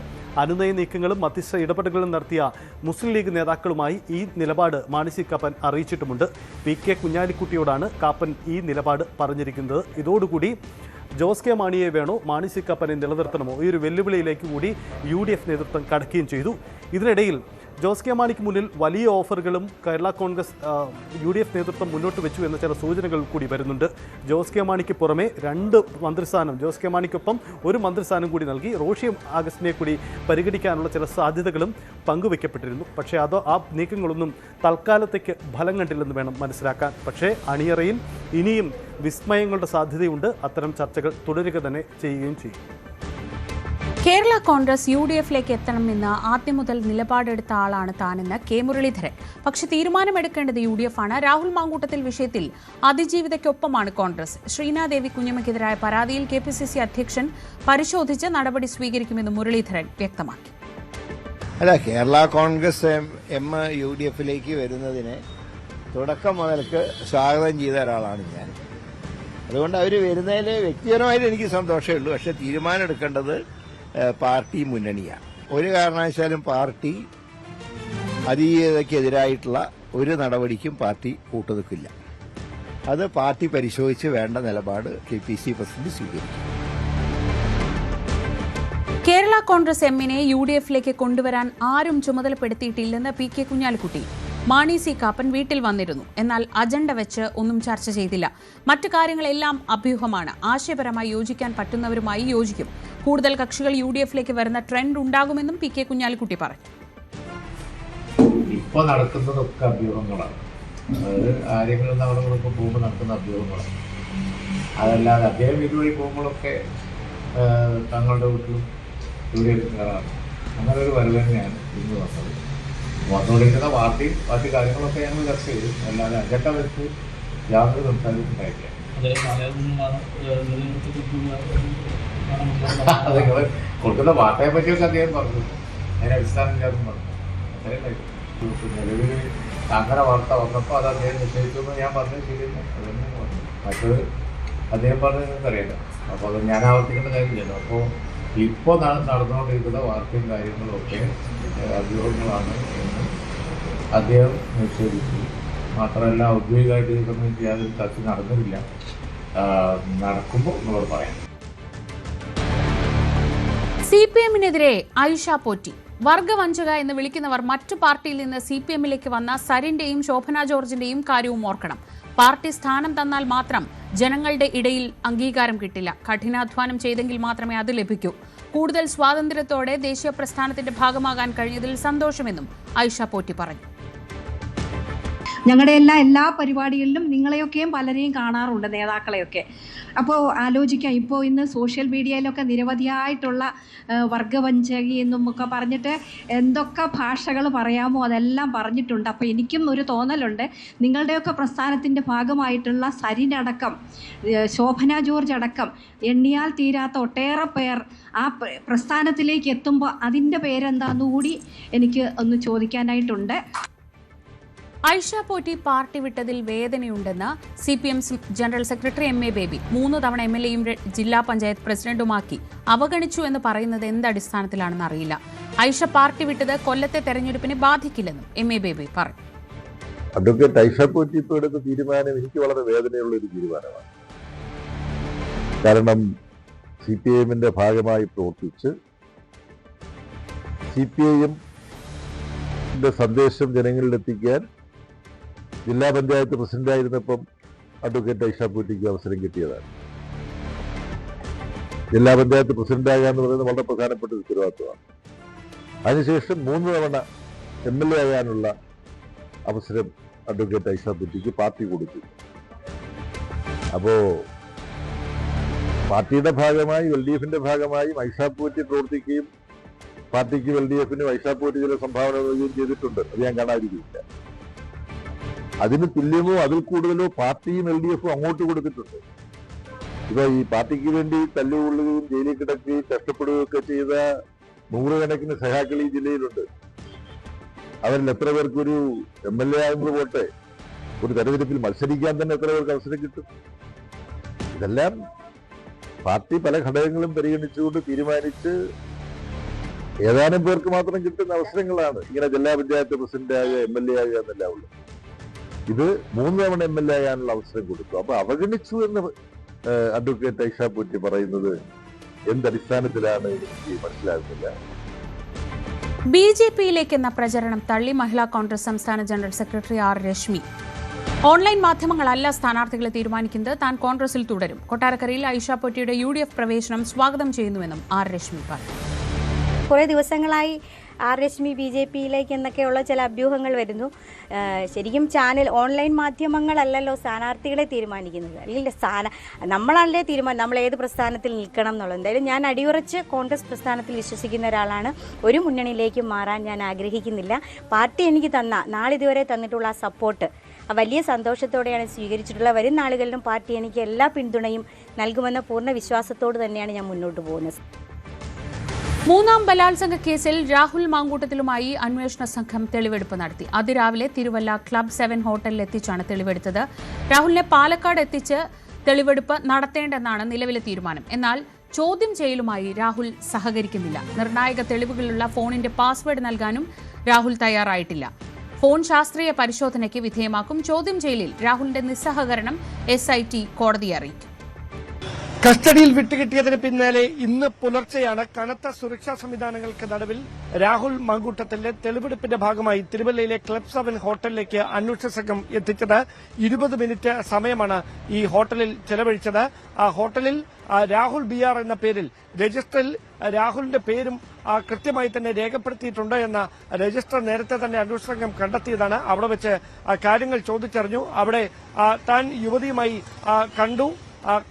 അനുനയ നീക്കങ്ങളും മധ്യസ്ഥ ഇടപെടലുകളും നടത്തിയ മുസ്ലിം ലീഗ് നേതാക്കളുമായി ഈ നിലപാട് മാണി സി കാപ്പൻ അറിയിച്ചിട്ടുമുണ്ട്. PK കുഞ്ഞാലിക്കുട്ടിയോടാണ് കാപ്പൻ ഈ നിലപാട് പറഞ്ഞിരിക്കുന്നത്. ഇതോടുകൂടി ജോസ് കെ മാണിയെ വേണോ മാണി സി കാപ്പനെ നിലനിർത്തണമോ ഈ ഒരു വെല്ലുവിളിയിലേക്ക് കൂടി UDF നേതൃത്വം കടക്കുകയും ചെയ്തു. ഇതിനിടയിൽ ജോസ് കെ മാണിക്ക് മുന്നിൽ വലിയ ഓഫറുകളും കേരള കോൺഗ്രസ് UDF നേതൃത്വം മുന്നോട്ട് വെച്ചു എന്ന ചില സൂചനകൾ കൂടി വരുന്നുണ്ട്. ജോസ് കെ മാണിക്ക് പുറമെ 2 മന്ത്രിസ്ഥാനം, ജോസ് കെ മാണിക്കൊപ്പം 1 മന്ത്രിസ്ഥാനം കൂടി നൽകി റോഷി അഗസ്റ്റിനെ കൂടി പരിഗണിക്കാനുള്ള ചില സാധ്യതകളും പങ്കുവയ്ക്കപ്പെട്ടിരുന്നു. പക്ഷേ ആ നീക്കങ്ങളൊന്നും തൽക്കാലത്തേക്ക് ഫലം കണ്ടില്ലെന്ന് വേണം മനസ്സിലാക്കാൻ. പക്ഷേ അണിയറയിൽ ഇനിയും വിസ്മയങ്ങളുടെ സാധ്യതയുണ്ട്. അത്തരം ചർച്ചകൾ തുടരുക തന്നെ ചെയ്യുകയും ചെയ്യും. കേരള കോൺഗ്രസ് UDFലേക്ക് എത്തണമെന്ന് ആദ്യം മുതൽ നിലപാടെടുത്ത ആളാണ് താനെന്ന് കെ മുരളീധരൻ. പക്ഷേ തീരുമാനമെടുക്കേണ്ടത് UDF ആണ്. രാഹുൽ മാങ്കൂട്ടത്തിൽ വിഷയത്തിൽ അതിജീവിതയ്ക്കൊപ്പമാണ് കോൺഗ്രസ്. ശ്രീനാദേവി കുഞ്ഞമ്മയ്ക്കെതിരായ പരാതിയിൽ KPCC അധ്യക്ഷൻ പരിശോധിച്ച് നടപടി സ്വീകരിക്കുമെന്ന് മുരളീധരൻ വ്യക്തമാക്കി. അല്ല, കേരള കോൺഗ്രസ് എം UDF-ലേക്ക് വരുന്നതിനെ തുടക്കം മുതൽക്ക് സ്വാഗതം ചെയ്ത ഒരാളാണ് ഞാൻ. അതുകൊണ്ട് അവർ വരുന്നതിൽ വ്യക്തിപരമായിട്ട് എനിക്ക് സന്തോഷമേ ഉള്ളൂ. പക്ഷെ തീരുമാനം എടുക്കേണ്ടത് പാർട്ടി മുന്നണിയാണ്. ഒരു കാരണവശാലും പാർട്ടി അതീയതയ്ക്കെതിരായിട്ടുള്ള ഒരു നടപടിക്കും പാർട്ടി കൂട്ടുനിൽക്കില്ല. അത് പാർട്ടി പരിശോധിച്ച് വേണ്ട നിലപാട് KPC പ്രസിഡന്റ് സ്വീകരിക്കും. കേരള കോൺഗ്രസ് എമ്മിനെ UDF-ലേക്ക് കൊണ്ടുവരാൻ ആരും ചുമതലപ്പെടുത്തിയിട്ടില്ലെന്ന് PK കുഞ്ഞാലിക്കുട്ടി. മാണി സി കാപ്പൻ വീട്ടിൽ വന്നിരുന്നു. എന്നാൽ അജണ്ട വെച്ച് ഒന്നും ചർച്ച ചെയ്തില്ല. മറ്റു കാര്യങ്ങളെല്ലാം അഭ്യൂഹമാണ്. ആശയപരമായി യോജിക്കാൻ പറ്റുന്നവരുമായി യോജിക്കും. കൂടുതൽ കക്ഷികൾ UDF-ലേക്ക് വരുന്ന ട്രെൻഡ് ഉണ്ടാകുമെന്നും PK കുഞ്ഞാലിക്കുട്ടി പറഞ്ഞു. ഇപ്പോൾ നടക്കുന്നതൊക്കെ അഭ്യൂഹങ്ങളാണ്. അതായത് ആരെങ്കിലും അവിടെ കൂടെ പോകുമ്പോൾ നടക്കുന്ന അഭ്യൂഹങ്ങളാണ്. അതല്ലാതെ അദ്ദേഹം ഇതുവഴി പോകുമ്പോഴൊക്കെ തങ്ങളുടെ വീട്ടിലും UDF കയറാറ്. അങ്ങനെ ഒരു വരവ് തന്നെയാണ് ഇന്ന് വന്നത്. വന്നുകൊണ്ടിരിക്കുന്ന പാർട്ടി കാര്യങ്ങളൊക്കെ ഞങ്ങൾ ചർച്ച ചെയ്തു. അല്ലാതെ അജണ്ട വെച്ച് യാതൊരു സംസാരവും ഉണ്ടായിട്ടില്ല. അത് നിങ്ങൾ കൊടുക്കുന്ന വാർത്തയെ പറ്റിയൊക്കെ അദ്ദേഹം പറഞ്ഞു. അതിന് അടിസ്ഥാനമില്ലാതും പറഞ്ഞു. അത്രയും നിലവിൽ അങ്ങനെ വാർത്ത വന്നപ്പോൾ അത് അദ്ദേഹം നിശ്ചയിച്ചെന്ന് ഞാൻ പറഞ്ഞത് ശരിയല്ല. അതെന്നെ പറഞ്ഞു. മറ്റത് അദ്ദേഹം പറഞ്ഞത് നിങ്ങൾക്കറിയില്ല. അപ്പോൾ അത് ഞാൻ ആവർത്തിക്കേണ്ട കാര്യമില്ലല്ലോ. അപ്പോൾ ഇപ്പോൾ നടന്നുകൊണ്ടിരിക്കുന്ന വാർത്തയും കാര്യങ്ങളും ഒക്കെ അഭ്യൂഹങ്ങളാണ് എന്ന് അദ്ദേഹം നിഷേധിച്ചു. മാത്രമല്ല ഔദ്യോഗികമായിട്ട് ഇത് സംബന്ധിച്ച് യാതൊരു ചർച്ച നടന്നിട്ടില്ല. നടക്കുമ്പോൾ നിങ്ങളോട് പറയാം. CPM-നെതിരെ ആയിഷ പോറ്റി. വർഗവഞ്ചക എന്ന് വിളിക്കുന്നവർ മറ്റു പാർട്ടിയിൽ നിന്ന് CPM-ലേക്ക് വന്ന സരിന്റെയും ശോഭന ജോർജിന്റെയും കാര്യവും ഓർക്കണം. പാർട്ടി സ്ഥാനം തന്നാൽ മാത്രം ജനങ്ങളുടെ ഇടയിൽ അംഗീകാരം കിട്ടില്ല. കഠിനാധ്വാനം ചെയ്തെങ്കിൽ മാത്രമേ അത് ലഭിക്കൂ. കൂടുതൽ സ്വാതന്ത്ര്യത്തോടെ ദേശീയ പ്രസ്ഥാനത്തിന്റെ ഭാഗമാകാൻ കഴിഞ്ഞതിൽ സന്തോഷമെന്നും ആയിഷ പോറ്റി പറഞ്ഞു. ഞങ്ങളുടെ എല്ലാ പരിപാടികളിലും നിങ്ങളെയൊക്കെയും പലരെയും കാണാറുണ്ട്, നേതാക്കളെയൊക്കെ. അപ്പോൾ ആലോചിക്കാം, ഇപ്പോൾ ഇന്ന് സോഷ്യൽ മീഡിയയിലൊക്കെ നിരവധിയായിട്ടുള്ള വർഗവഞ്ചകി എന്നും ഒക്കെ പറഞ്ഞിട്ട് എന്തൊക്കെ ഭാഷകൾ പറയാമോ അതെല്ലാം പറഞ്ഞിട്ടുണ്ട്. അപ്പോൾ എനിക്കും ഒരു തോന്നലുണ്ട്, നിങ്ങളുടെയൊക്കെ പ്രസ്ഥാനത്തിൻ്റെ ഭാഗമായിട്ടുള്ള സരിനടക്കം ശോഭന ജോർജ് അടക്കം എണ്ണിയാൽ തീരാത്ത ഒട്ടേറെ പേർ ആ പ്രസ്ഥാനത്തിലേക്ക് എത്തുമ്പോൾ അതിൻ്റെ പേരെന്താണെന്നുകൂടി എനിക്ക് ഒന്ന് ചോദിക്കാനായിട്ടുണ്ട്. ആയിഷ പോറ്റി പാർട്ടി വിട്ടതിൽ വേദനയുണ്ടെന്ന് CPM general secretary MA Baby. 3 തവണ MLA-യും ജില്ലാ പഞ്ചായത്ത് പ്രസിഡന്റുമാക്കി അവഗണിച്ചു എന്ന് പറയുന്നത് എന്തടിസ്ഥാനത്തിലാണെന്ന് അറിയില്ല. ആയിഷ പാർട്ടി വിട്ടത് കൊല്ലത്തെ തെരഞ്ഞെടുപ്പിനെ ബാധിക്കില്ലെന്നും MA ബേബി പറഞ്ഞു. അഡ്വക്കേറ്റ് ആയിഷ പോറ്റി ഇപ്പോൾ എടുത്ത തീരുമാനം എനിക്ക് വളരെ വേദനയുള്ള ഒരു തീരുമാനമാണ്. കാരണം CPM-ന്റെ ഭാഗമായി പ്രവർത്തിച്ച് CPIM-ന്റെ സന്ദേശം ജനങ്ങളിലെത്തിക്കാൻ ജില്ലാ പഞ്ചായത്ത് പ്രസിഡന്റായിരുന്നപ്പം അഡ്വക്കേറ്റ് ആയിഷ പോറ്റിക്ക് അവസരം കിട്ടിയതാണ്. ജില്ലാ പഞ്ചായത്ത് പ്രസിഡന്റാകുക എന്ന് പറയുന്നത് വളരെ പ്രധാനപ്പെട്ട ഒരു ഉത്തരവാദിത്വമാണ്. അതിനുശേഷം 3 തവണ MLA ആകാനുള്ള അവസരം അഡ്വക്കേറ്റ് ആയിഷ പോറ്റിക്ക് പാർട്ടി കൊടുത്തു. അപ്പോ പാർട്ടിയുടെ ഭാഗമായി LDF-ന്റെ ഭാഗമായി ആയിഷ പോറ്റി പ്രവർത്തിക്കുകയും പാർട്ടിക്ക് LDF-നും ആയിഷ പോറ്റി ചില സംഭാവന നൽകുകയും ചെയ്തിട്ടുണ്ട്. അത് ഞാൻ കാണാതിരിക്കില്ല. അതിന് തുല്യമോ അതിൽ കൂടുതലോ പാർട്ടിയും LDF-ഉം അങ്ങോട്ട് കൊടുത്തിട്ടുണ്ട്. ഇപ്പൊ ഈ പാർട്ടിക്ക് വേണ്ടി തല്ലുകൊള്ളുകയും ജയിലിൽ കിടക്കുകയും കഷ്ടപ്പെടുകയൊക്കെ ചെയ്ത 100 കണക്കിന് സഹാക്കൾ ഈ ജില്ലയിലുണ്ട്. അവരിൽ എത്ര പേർക്കൊരു MLA ആകുമ്പോൾ പോട്ടെ, ഒരു തെരഞ്ഞെടുപ്പിൽ മത്സരിക്കാൻ തന്നെ എത്ര പേർക്ക് അവസരം കിട്ടും? ഇതെല്ലാം പാർട്ടി പല ഘടകങ്ങളും പരിഗണിച്ചുകൊണ്ട് തീരുമാനിച്ച് ഏതാനും പേർക്ക് മാത്രം കിട്ടുന്ന അവസരങ്ങളാണ് ഇങ്ങനെ ജില്ലാ പഞ്ചായത്ത് പ്രസിഡന്റ് ആകുക, MLA ആകുക എന്നെല്ലാം ഉള്ളത്. ഇത് 3 തവണ MLA ആകാനുള്ള അവസരം കൊടുത്തു. അപ്പൊ അവഗണിച്ചു എന്ന് അഡ്വക്കേറ്റ് ആയിഷ പോറ്റി പറയുന്നത് എന്തടിസ്ഥാനത്തിലാണ് എനിക്ക് മനസ്സിലാകുന്നില്ല. BJP-യിലേക്കെന്ന പ്രചരണം തള്ളി മഹിളാ കോൺഗ്രസ് സംസ്ഥാന general secretary R. Reshmi. Online മാധ്യമങ്ങളല്ല സ്ഥാനാർത്ഥികളെ തീരുമാനിക്കുന്നത്, താൻ കോൺഗ്രസിൽ തുടരും. കൊട്ടാരക്കരയിൽ ആയിഷ പോറ്റിയുടെ UDF പ്രവേശനം സ്വാഗതം ചെയ്യുന്നുവെന്നും R. രശ്മി പറഞ്ഞു. കുറേ ദിവസങ്ങളായി R. രശ്മി BJP-യിലേക്ക് എന്നൊക്കെയുള്ള ചില അഭ്യൂഹങ്ങൾ വരുന്നു. ശരിക്കും ഓൺലൈൻ മാധ്യമങ്ങളല്ലല്ലോ സ്ഥാനാർത്ഥികളെ തീരുമാനിക്കുന്നത്. അല്ലെങ്കിൽ നമ്മളല്ലേ തീരുമാനം, നമ്മൾ ഏത് പ്രസ്ഥാനത്തിൽ നിൽക്കണം എന്നുള്ളത്. എന്തായാലും ഞാൻ അടിയുറച്ച് കോൺഗ്രസ് പ്രസ്ഥാനത്തിൽ വിശ്വസിക്കുന്ന ഒരാളാണ്. ഒരു മുന്നണിയിലേക്ക് മാറാൻ ഞാൻ ആഗ്രഹിക്കുന്നില്ല. പാർട്ടി എനിക്ക് നാളിതുവരെ തന്നിട്ടുള്ള ആ സപ്പോർട്ട് വലിയ സന്തോഷത്തോടെയാണ് സ്വീകരിച്ചിട്ടുള്ളത്. വരും നാളുകളിലും പാർട്ടി എനിക്ക് എല്ലാ പിന്തുണയും നൽകുമെന്ന പൂർണ്ണ വിശ്വാസത്തോട് തന്നെയാണ് ഞാൻ മുന്നോട്ട് പോകുന്നത്. മൂന്നാം ബലാത്സംഗ കേസിൽ രാഹുൽ മാങ്കൂട്ടത്തിലുമായി അന്വേഷണ സംഘം തെളിവെടുപ്പ് നടത്തി. അതിരാവിലെ തിരുവല്ല ക്ലബ് 7 ഹോട്ടലിൽ എത്തിച്ചാണ് തെളിവെടുത്തത്. രാഹുലിനെ പാലക്കാട് എത്തിച്ച് തെളിവെടുപ്പ് നടത്തേണ്ടെന്നാണ് നിലവിലെ തീരുമാനം. എന്നാൽ ചോദ്യം ചെയ്യലുമായി രാഹുൽ സഹകരിക്കുന്നില്ല. നിർണായക തെളിവുകളുള്ള ഫോണിന്റെ പാസ്വേഡ് നൽകാനും രാഹുൽ തയ്യാറായിട്ടില്ല. ഫോൺ ശാസ്ത്രീയ പരിശോധനയ്ക്ക് വിധേയമാക്കും. ചോദ്യം ചെയ്യലിൽ രാഹുലിന്റെ നിസ്സഹകരണം SIT കോടതിയെ അറിയിക്കും. കസ്റ്റഡിയിൽ വിട്ടുകിട്ടിയതിന് പിന്നാലെ ഇന്ന് പുലർച്ചെയാണ് കനത്ത സുരക്ഷാ സംവിധാനങ്ങൾക്ക് നടുവിൽ രാഹുൽ മാങ്കൂട്ടത്തിന്റെ തെളിവെടുപ്പിന്റെ ഭാഗമായി തിരുവല്ലയിലെ ക്ലബ് 7 ഹോട്ടലിലേക്ക് അന്വേഷണ സംഘം എത്തിച്ചത്. 20 മിനിറ്റ് സമയമാണ് ഈ ഹോട്ടലിൽ ചെലവഴിച്ചത്. ആ ഹോട്ടലിൽ രാഹുൽ BR എന്ന പേരിൽ രജിസ്റ്ററിൽ രാഹുലിന്റെ പേരും കൃത്യമായി തന്നെ രേഖപ്പെടുത്തിയിട്ടുണ്ട് എന്ന രജിസ്റ്റർ നേരത്തെ തന്നെ അന്വേഷണ സംഘം കണ്ടെത്തിയതാണ്. അവിടെ വെച്ച് കാര്യങ്ങൾ ചോദിച്ചറിഞ്ഞു. അവിടെ താൻ യുവതിയുമായി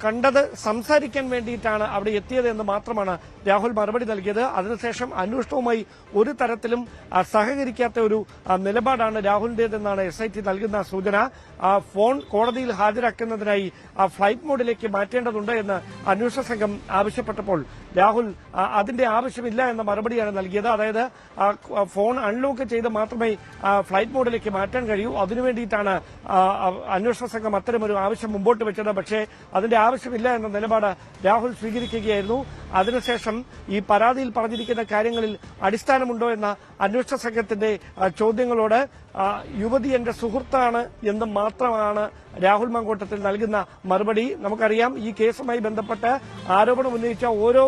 കണ്ടത് സംസാരിക്കാൻ വേണ്ടിയിട്ടാണ് അവിടെ എത്തിയത് എന്ന് മാത്രമാണ് രാഹുൽ മറുപടി നൽകിയത്. അതിനുശേഷം അന്വേഷണവുമായി ഒരു തരത്തിലും സഹകരിക്കാത്ത ഒരു നിലപാടാണ് രാഹുലിന്റേതെന്നാണ് SIT നൽകുന്ന സൂചന. ഫോൺ കോടതിയിൽ ഹാജരാക്കുന്നതിനായി ഫ്ലൈറ്റ് മോഡിലേക്ക് മാറ്റേണ്ടതുണ്ട് എന്ന് അന്വേഷണ സംഘം ആവശ്യപ്പെട്ടപ്പോൾ രാഹുൽ അതിന്റെ ആവശ്യമില്ല എന്ന മറുപടിയാണ് നൽകിയത്. അതായത് ഫോൺ അൺലോക്ക് ചെയ്ത് മാത്രമേ ഫ്ലൈറ്റ് മോഡിലേക്ക് മാറ്റാൻ കഴിയൂ. അതിനുവേണ്ടിയിട്ടാണ് അന്വേഷണ സംഘം അത്തരമൊരു ആവശ്യം മുമ്പോട്ട് വെച്ചത്. പക്ഷേ അതിന്റെ ആവശ്യമില്ല എന്ന നിലപാട് രാഹുൽ സ്വീകരിക്കുകയായിരുന്നു. അതിനുശേഷം ഈ പരാതിയിൽ പറഞ്ഞിരിക്കുന്ന കാര്യങ്ങളിൽ അടിസ്ഥാനമുണ്ടോ എന്ന അന്വേഷണ സംഘത്തിന്റെ ചോദ്യങ്ങളോട് യുവതി എന്റെ സുഹൃത്താണ് എന്ന് മാത്രമാണ് രാഹുൽ മാങ്കൂട്ടത്തിൽ നൽകുന്ന മറുപടി. നമുക്കറിയാം, ഈ കേസുമായി ബന്ധപ്പെട്ട് ആരോപണം ഉന്നയിച്ച ഓരോ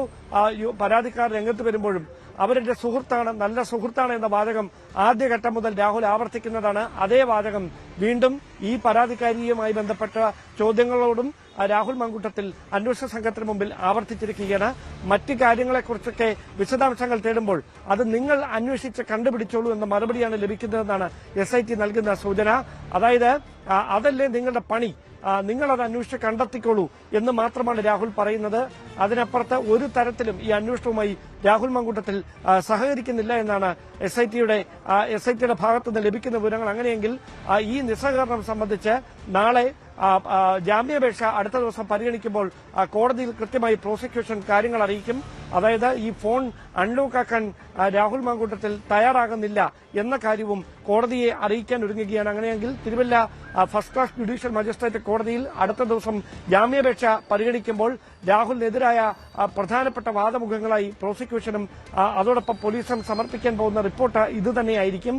പരാതിക്കാർ രംഗത്ത് വരുമ്പോഴും അവരെന്റെ സുഹൃത്താണ്, നല്ല സുഹൃത്താണ് എന്ന വാചകം ആദ്യഘട്ടം മുതൽ രാഹുൽ ആവർത്തിക്കുന്നതാണ്. അതേ വാചകം വീണ്ടും ഈ പരാതിക്കാരിയുമായി ബന്ധപ്പെട്ട ചോദ്യങ്ങളോടും രാഹുൽ മാങ്കൂട്ടത്തിൽ അന്വേഷണ സംഘത്തിന് മുമ്പിൽ ആവർത്തിച്ചിരിക്കുകയാണ്. മറ്റ് കാര്യങ്ങളെക്കുറിച്ചൊക്കെ വിശദാംശങ്ങൾ തേടുമ്പോൾ അത് നിങ്ങൾ അന്വേഷിച്ച് കണ്ടുപിടിച്ചോളൂ എന്ന മറുപടിയാണ് ലഭിക്കുന്നതെന്നാണ് SIT നൽകുന്ന സൂചന. അതായത് അതല്ലേ നിങ്ങളുടെ പണി, നിങ്ങളത് അന്വേഷിച്ച് കണ്ടെത്തിക്കോളൂ എന്ന് മാത്രമാണ് രാഹുൽ പറയുന്നത്. അതിനപ്പുറത്ത് ഒരു തരത്തിലും ഈ അന്വേഷണവുമായി രാഹുൽ മാങ്കൂട്ടത്തിൽ സഹകരിക്കുന്നില്ല എന്നാണ് SITയുടെ ഭാഗത്തുനിന്ന് ലഭിക്കുന്ന വിവരങ്ങൾ. അങ്ങനെയെങ്കിൽ ഈ നിസ്സഹകരണം സംബന്ധിച്ച് നാളെ ജാമ്യാപേക്ഷ അടുത്ത ദിവസം പരിഗണിക്കുമ്പോൾ കോടതിയിൽ കൃത്യമായി പ്രോസിക്യൂഷൻ കാര്യങ്ങൾ അറിയിക്കും. അതായത് ഈ ഫോൺ അൺലോക്കാക്കാൻ രാഹുൽ മാങ്കൂട്ടത്തിൽ തയ്യാറാകുന്നില്ല എന്ന കാര്യവും കോടതിയെ അറിയിക്കാൻ ഒരുങ്ങുകയാണ്. അങ്ങനെയെങ്കിൽ Thiruvalla first class judicial magistrate കോടതിയിൽ അടുത്ത ദിവസം ജാമ്യാപേക്ഷ പരിഗണിക്കുമ്പോൾ രാഹുലിനെതിരായ പ്രധാനപ്പെട്ട വാദമുഖങ്ങളായി പ്രോസിക്യൂഷനും അതോടൊപ്പം പോലീസും സമർപ്പിക്കാൻ പോകുന്ന റിപ്പോർട്ട് ഇതുതന്നെയായിരിക്കും.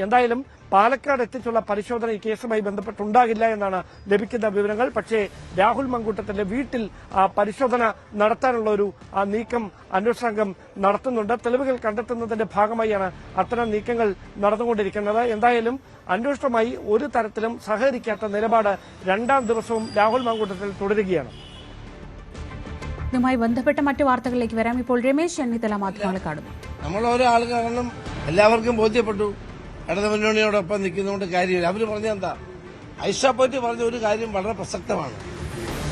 എന്തായാലും പാലക്കാട് എത്തിച്ചുള്ള പരിശോധന ഈ കേസുമായി ബന്ധപ്പെട്ടുണ്ടാകില്ല എന്നാണ് ലഭിക്കുന്ന വിവരങ്ങൾ. പക്ഷേ രാഹുൽ മാങ്കൂട്ടത്തിന്റെ വീട്ടിൽ പരിശോധന നടത്താനുള്ള ഒരു നീക്കം അന്വേഷണ സംഘം നടത്തുന്നുണ്ട്. തെളിവുകൾ കണ്ടെത്തുന്നതിന്റെ ഭാഗമായാണ് അത്തരം നീക്കങ്ങൾ നടന്നുകൊണ്ടിരിക്കുന്നത്. എന്തായാലും അന്വേഷണവുമായി ഒരു തരത്തിലും സഹകരിക്കാത്ത നിലപാട് രണ്ടാം ദിവസവും രാഹുൽ മാങ്കൂട്ടത്തിൽ തുടരുകയാണ്. ഇതുമായി ബന്ധപ്പെട്ട മറ്റു വാർത്തകളിലേക്ക് വരാം. ഇപ്പോൾ രമേശ് ചെന്നിത്തല മാധ്യമങ്ങളെ കാണുന്നു. നമ്മൾ ഓരോ ആൾ കാരണം എല്ലാവർക്കും ബോധ്യപ്പെട്ടു ഇടത് മുന്നണിയോടൊപ്പം നിൽക്കുന്നതുകൊണ്ട് കാര്യമില്ല. അവർ പറഞ്ഞെന്താ, ഐഷാപോറ്റി പറഞ്ഞ ഒരു കാര്യം വളരെ പ്രസക്തമാണ്.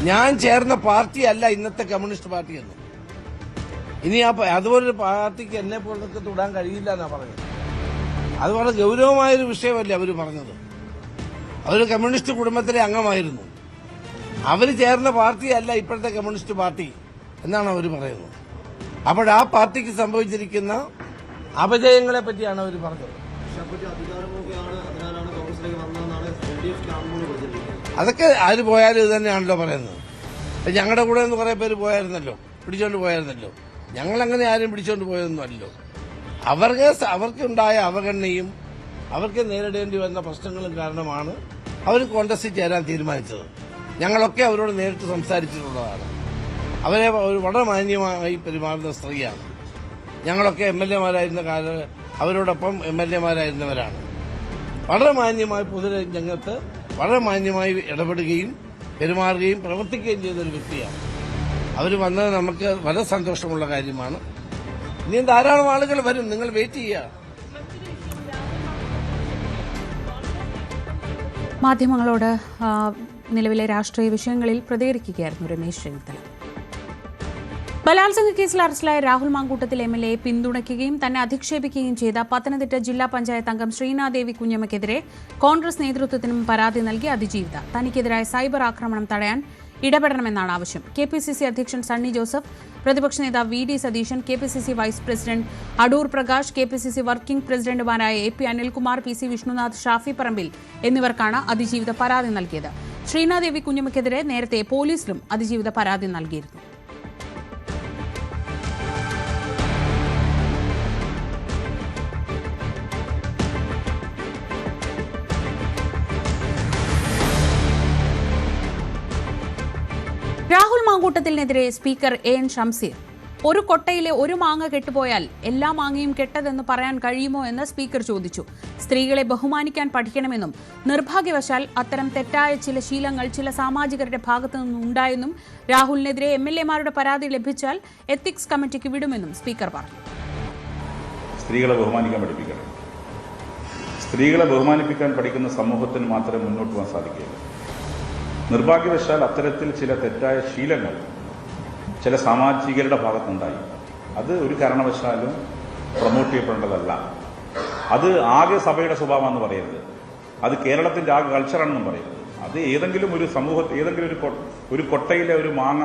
ഞാൻ ചേർന്ന പാർട്ടിയല്ല ഇന്നത്തെ കമ്മ്യൂണിസ്റ്റ് പാർട്ടി എന്ന്. ഇനി അതുപോലൊരു പാർട്ടിക്ക് എന്നെ പോലൊക്കെ തൊടാൻ കഴിയില്ല എന്നാ പറഞ്ഞത്. അത് വളരെ ഗൗരവമായൊരു വിഷയമല്ലേ അവർ പറഞ്ഞത്. അവർ കമ്മ്യൂണിസ്റ്റ് കുടുംബത്തിലെ അംഗമായിരുന്നു. അവർ ചേർന്ന പാർട്ടിയല്ല ഇപ്പോഴത്തെ കമ്മ്യൂണിസ്റ്റ് പാർട്ടി എന്നാണ് അവർ പറയുന്നത്. അപ്പോൾ ആ പാർട്ടിക്ക് സംഭവിച്ചിരിക്കുന്ന അപജയങ്ങളെ പറ്റിയാണ് അവർ പറഞ്ഞത്. അതൊക്കെ ആര് പോയാലും ഇത് തന്നെയാണല്ലോ പറയുന്നത്. ഞങ്ങളുടെ കൂടെ നിന്ന് കുറെ പേര് പോയായിരുന്നല്ലോ, പിടിച്ചോണ്ട് പോയായിരുന്നല്ലോ. ഞങ്ങളങ്ങനെ ആരും പിടിച്ചോണ്ട് പോയതൊന്നുമല്ലോ. അവർക്കുണ്ടായ അവഗണനയും അവർക്ക് നേരിടേണ്ടി വന്ന പ്രശ്നങ്ങളും കാരണമാണ് അവർ കോൺഗ്രസിൽ ചേരാൻ തീരുമാനിച്ചത്. ഞങ്ങളൊക്കെ അവരോട് നേരിട്ട് സംസാരിച്ചിട്ടുള്ളതാണ്. അവരെ വളരെ മാന്യമായി പെരുമാറുന്ന സ്ത്രീയാണ്. ഞങ്ങളൊക്കെ MLA-മാരായിരുന്ന അവരോടൊപ്പം MLA-മാരായിരുന്നവരാണ്. വളരെ മാന്യമായി പൊതുരംഗത്ത് വളരെ മാന്യമായി ഇടപെടുകയും പെരുമാറുകയും പ്രവർത്തിക്കുകയും ചെയ്തൊരു വ്യക്തിയാണ്. അവർ വന്നത് നമുക്ക് വളരെ സന്തോഷമുള്ള കാര്യമാണ്. ഇനിയും ധാരാളം ആളുകൾ വരും, നിങ്ങൾ വെയിറ്റ് ചെയ്യുക. മാധ്യമങ്ങളോട് നിലവിലെ രാഷ്ട്രീയ വിഷയങ്ങളിൽ പ്രതികരിക്കുകയായിരുന്നു രമേശ് ചെന്നിത്തല. ബലാത്സംഗ കേസിൽ അറസ്റ്റിലായ രാഹുൽ മാങ്കൂട്ടത്തിൽ MLA പിന്തുണയ്ക്കുകയും തന്നെ അധിക്ഷേപിക്കുകയും ചെയ്ത പത്തനംതിട്ട ജില്ലാ പഞ്ചായത്ത് അംഗം ശ്രീനാദേവി കുഞ്ഞമ്മയ്ക്കെതിരെ കോൺഗ്രസ് നേതൃത്വത്തിനും പരാതി നൽകി അതിജീവിത. തനിക്കെതിരായ സൈബർ ആക്രമണം തടയാൻ ഇടപെടണമെന്നാണ് ആവശ്യം. KPCC അധ്യക്ഷൻ സണ്ണി ജോസഫ്, പ്രതിപക്ഷ നേതാവ് VD Satheesan, KPCC vice president Adoor Prakash, KPCC working പ്രസിഡന്റുമാരായ AP അനിൽകുമാർ, PC വിഷ്ണുനാഥ്, ഷാഫി പറമ്പിൽ എന്നിവർക്കാണ് അതിജീവിത പരാതി നൽകിയത്. ശ്രീനാദേവി കുഞ്ഞമ്മയ്ക്കെതിരെ നേരത്തെ പോലീസിലും അതിജീവിത പരാതി നൽകിയിരുന്നു. രാഹുൽ മാങ്കൂട്ടത്തിനെതിരെ സ്പീക്കർ AN ഷംസീർ. ഒരു കൊട്ടയിലെ ഒരു മാങ്ങ കെട്ടുപോയാൽ എല്ലാ മാങ്ങയും കെട്ടതെന്ന് പറയാൻ കഴിയുമോ എന്ന് സ്പീക്കർ ചോദിച്ചു. സ്ത്രീകളെ ബഹുമാനിക്കാൻ പഠിക്കണമെന്നും നിർഭാഗ്യവശാൽ അത്തരം തെറ്റായ ചില ശീലങ്ങൾ ചില സാമാജികരുടെ ഭാഗത്തു നിന്നുണ്ടായെന്നും രാഹുലിനെതിരെ MLA-മാരുടെ പരാതി ലഭിച്ചാൽ എത്തിക്സ് കമ്മിറ്റിക്ക് വിടുമെന്നും സ്പീക്കർ പറഞ്ഞു. സ്ത്രീകളെ ബഹുമാനിക്കാൻ പഠിപ്പിക്കണം. സ്ത്രീകളെ ബഹുമാനിപ്പിക്കാൻ പഠിക്കുന്ന സമൂഹത്തിന് മാത്രമേ മുന്നോട്ട് പോകാൻ സാധിക്കുകയുള്ളൂ. നിർഭാഗ്യവശാൽ അത്തരത്തിൽ ചില തെറ്റായ ശീലങ്ങൾ ചില സാമാജികരുടെ ഭാഗത്തുണ്ടായി. അത് ഒരു കാരണവശാലും പ്രൊമോട്ട് ചെയ്യപ്പെടേണ്ടതല്ല. അത് ആകെ സഭയുടെ സ്വഭാവമാണെന്ന് പറയരുത്. അത് കേരളത്തിൻ്റെ ആകെ കൾച്ചറാണെന്നും പറയരുത്. അത് ഏതെങ്കിലും ഒരു സമൂഹത്തിൽ ഏതെങ്കിലും ഒരു കൊട്ടയിലെ ഒരു മാങ്ങ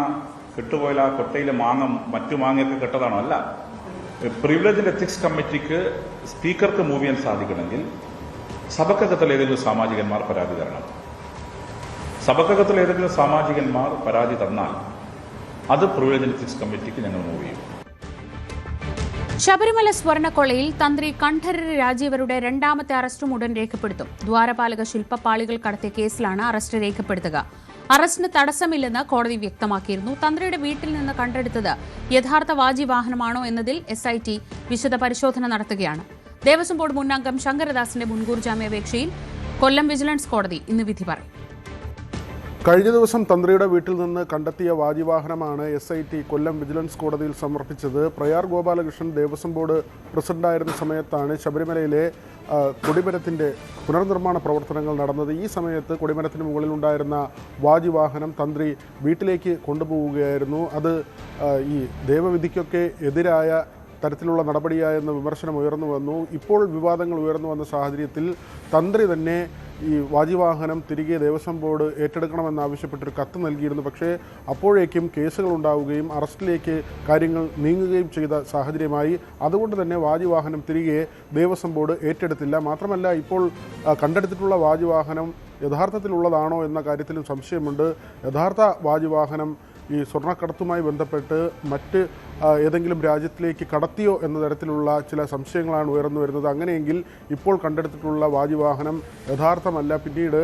കെട്ടുപോയാൽ ആ കൊട്ടയിലെ മാങ്ങ മറ്റു മാങ്ങയൊക്കെ കെട്ടതാണോ? അല്ല. പ്രിവിലേജ് ആൻഡ് എത്തിക്സ് കമ്മിറ്റിക്ക് സ്പീക്കർക്ക് മൂവ് ചെയ്യാൻ സാധിക്കണമെങ്കിൽ സഭക്കകത്തുള്ള ഏതെങ്കിലും സാമാജികന്മാർ പരാതി തരണം. സഭക്കകത്തിൽ ഏതെങ്കിലും സാമാജികന്മാർ പരാതി തന്നാൽ അത് പ്രിവിലേജ് ആൻഡ് എത്തിക്സ് കമ്മിറ്റിക്ക് ഞങ്ങൾ മൂവ് ചെയ്യും. ശബരിമല സ്വർണ്ണക്കൊള്ളയിൽ തന്ത്രി കണ്ഠരര് രാജീവരുടെ രണ്ടാമത്തെ അറസ്റ്റും ഉടൻ രേഖപ്പെടുത്തും. ദ്വാരപാലക ശില്പപാളികൾ കടത്തിയ കേസിലാണ് അറസ്റ്റ് രേഖപ്പെടുത്തുക. അറസ്റ്റിന് തടസ്സമില്ലെന്ന് കോടതി വ്യക്തമാക്കിയിരുന്നു. തന്ത്രിയുടെ വീട്ടിൽ നിന്ന് കണ്ടെടുത്തത് യഥാർത്ഥ വാജിവാഹനമാണോ എന്നതിൽ SIT വിശദ പരിശോധന നടത്തുകയാണ്. ദേവസ്വം ബോർഡ് മുൻ അംഗം ശങ്കരദാസിന്റെ മുൻകൂർ ജാമ്യാപേക്ഷയിൽ കൊല്ലം വിജിലൻസ് കോടതി ഇന്ന് വിധി പറയും. കഴിഞ്ഞ ദിവസം തന്ത്രിയുടെ വീട്ടിൽ നിന്ന് കണ്ടെത്തിയ വാജിവാഹനമാണ് SIT കൊല്ലം വിജിലൻസ് കോടതിയിൽ സമർപ്പിച്ചത്. പ്രയാർ ഗോപാലകൃഷ്ണൻ ദേവസ്വം ബോർഡ് പ്രസിഡന്റായിരുന്ന സമയത്താണ് ശബരിമലയിലെ കൊടിമരത്തിൻ്റെ പുനർനിർമ്മാണ പ്രവർത്തനങ്ങൾ നടന്നത്. ഈ സമയത്ത് കൊടിമരത്തിന് മുകളിലുണ്ടായിരുന്ന വാജിവാഹനം തന്ത്രി വീട്ടിലേക്ക് കൊണ്ടുപോവുകയായിരുന്നു. അത് ഈ ദേവവിധിക്കൊക്കെ എതിരായ തരത്തിലുള്ള നടപടിയായെന്ന വിമർശനം ഉയർന്നു വന്നു. ഇപ്പോൾ വിവാദങ്ങൾ ഉയർന്നു വന്ന സാഹചര്യത്തിൽ തന്ത്രി തന്നെ ഈ വാജിവാഹനം തിരികെ ദേവസ്വം ബോർഡ് ഏറ്റെടുക്കണമെന്നാവശ്യപ്പെട്ടൊരു കത്ത് നൽകിയിരുന്നു. പക്ഷേ അപ്പോഴേക്കും കേസുകൾ ഉണ്ടാവുകയും അറസ്റ്റിലേക്ക് കാര്യങ്ങൾ നീങ്ങുകയും ചെയ്ത സാഹചര്യമായി. അതുകൊണ്ട് തന്നെ വാജിവാഹനം തിരികെ ദേവസ്വം ബോർഡ് ഏറ്റെടുത്തില്ല. മാത്രമല്ല, ഇപ്പോൾ കണ്ടെടുത്തിട്ടുള്ള വാജിവാഹനം യഥാർത്ഥത്തിലുള്ളതാണോ എന്ന കാര്യത്തിലും സംശയമുണ്ട്. യഥാർത്ഥ വാജിവാഹനം ഈ സ്വർണ്ണക്കടത്തുമായി ബന്ധപ്പെട്ട് മറ്റ് ഏതെങ്കിലും രാജ്യത്തിലേക്ക് കടത്തിയോ എന്ന തരത്തിലുള്ള ചില സംശയങ്ങളാണ് ഉയർന്നു വരുന്നത്. അങ്ങനെയെങ്കിൽ ഇപ്പോൾ കണ്ടെടുത്തിട്ടുള്ള വാജിവാഹനം യഥാർത്ഥമല്ല. പിന്നീട്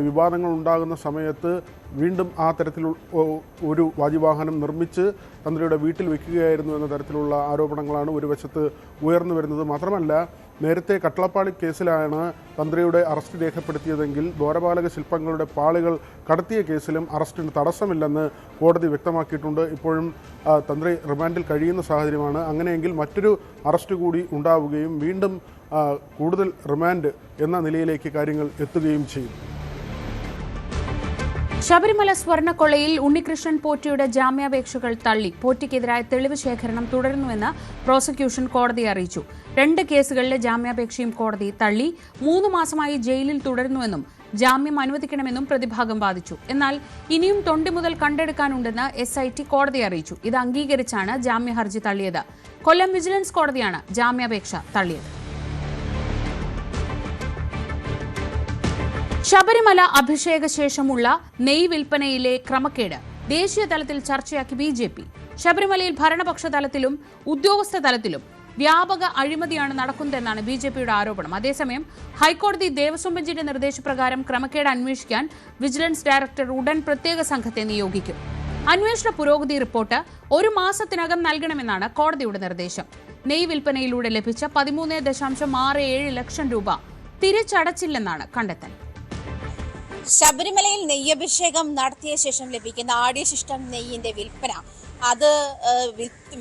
വിവാദങ്ങൾ ഉണ്ടാകുന്ന സമയത്ത് വീണ്ടും ആ തരത്തിൽ ഒരു വാജിവാഹനം നിർമ്മിച്ച് തന്ത്രിയുടെ വീട്ടിൽ വെക്കുകയായിരുന്നു എന്ന തരത്തിലുള്ള ആരോപണങ്ങളാണ് ഒരു വശത്ത് ഉയർന്നു വരുന്നത്. മാത്രമല്ല, നേരത്തെ കട്ടളപ്പാളി കേസിലാണ് തന്ത്രിയുടെ അറസ്റ്റ് രേഖപ്പെടുത്തിയതെങ്കിൽ ദ്വാരപാലക ശില്പങ്ങളുടെ പാളികൾ കടത്തിയ കേസിലും അറസ്റ്റിന് തടസ്സമില്ലെന്ന് കോടതി വ്യക്തമാക്കിയിട്ടുണ്ട്. ഇപ്പോഴും തന്ത്രി റിമാൻഡിൽ കഴിയുന്ന സാഹചര്യമാണ്. അങ്ങനെയെങ്കിൽ മറ്റൊരു അറസ്റ്റ് കൂടി ഉണ്ടാവുകയും വീണ്ടും കൂടുതൽ റിമാൻഡ് എന്ന നിലയിലേക്ക് കാര്യങ്ങൾ എത്തുകയും ചെയ്യും. ശബരിമല സ്വർണ്ണക്കൊള്ളയിൽ ഉണ്ണികൃഷ്ണൻ പോറ്റിയുടെ ജാമ്യാപേക്ഷകൾ തള്ളി. പോറ്റിക്കെതിരായ തെളിവ് ശേഖരണം തുടരുന്നുവെന്ന് പ്രോസിക്യൂഷൻ കോടതിയെ അറിയിച്ചു. 2 കേസുകളിലെ ജാമ്യാപേക്ഷയും കോടതി തള്ളി. 3 മാസമായി ജയിലിൽ തുടരുന്നുവെന്നും ജാമ്യം അനുവദിക്കണമെന്നും പ്രതിഭാഗം വാദിച്ചു. എന്നാൽ ഇനിയും തൊണ്ടി മുതൽ കണ്ടെടുക്കാനുണ്ടെന്ന് SIT കോടതിയെ അറിയിച്ചു. ഇത് അംഗീകരിച്ചാണ് ജാമ്യ ഹർജി തള്ളിയത്. കൊല്ലം വിജിലൻസ് കോടതിയാണ് ജാമ്യാപേക്ഷ തള്ളിയത്. ശബരിമല അഭിഷേക ശേഷമുള്ള നെയ് വിൽപ്പനയിലെ ക്രമക്കേട് ദേശീയ തലത്തിൽ ചർച്ചയാക്കി BJP. ശബരിമലയിൽ ഭരണപക്ഷ തലത്തിലും ഉദ്യോഗസ്ഥ തലത്തിലും വ്യാപക അഴിമതിയാണ് നടക്കുന്നതെന്നാണ് BJPയുടെ ആരോപണം. അതേസമയം ഹൈക്കോടതി ദേവസ്വം ബെഞ്ചിന്റെ നിർദ്ദേശപ്രകാരം ക്രമക്കേട് അന്വേഷിക്കാൻ വിജിലൻസ് ഡയറക്ടർ ഉടൻ പ്രത്യേക സംഘത്തെ നിയോഗിക്കും. അന്വേഷണ പുരോഗതി റിപ്പോർട്ട് 1 മാസത്തിനകം നൽകണമെന്നാണ് കോടതിയുടെ നിർദ്ദേശം. നെയ് വിൽപ്പനയിലൂടെ ലഭിച്ച 13.67 ലക്ഷം രൂപ തിരിച്ചടച്ചില്ലെന്നാണ് കണ്ടെത്തൽ. ശബരിമലയിൽ നെയ്യഭിഷേകം നടത്തിയ ശേഷം ലഭിക്കുന്ന ആദ്യശിഷ്ടം നെയ്യിന്റെ വിൽപ്പന അത്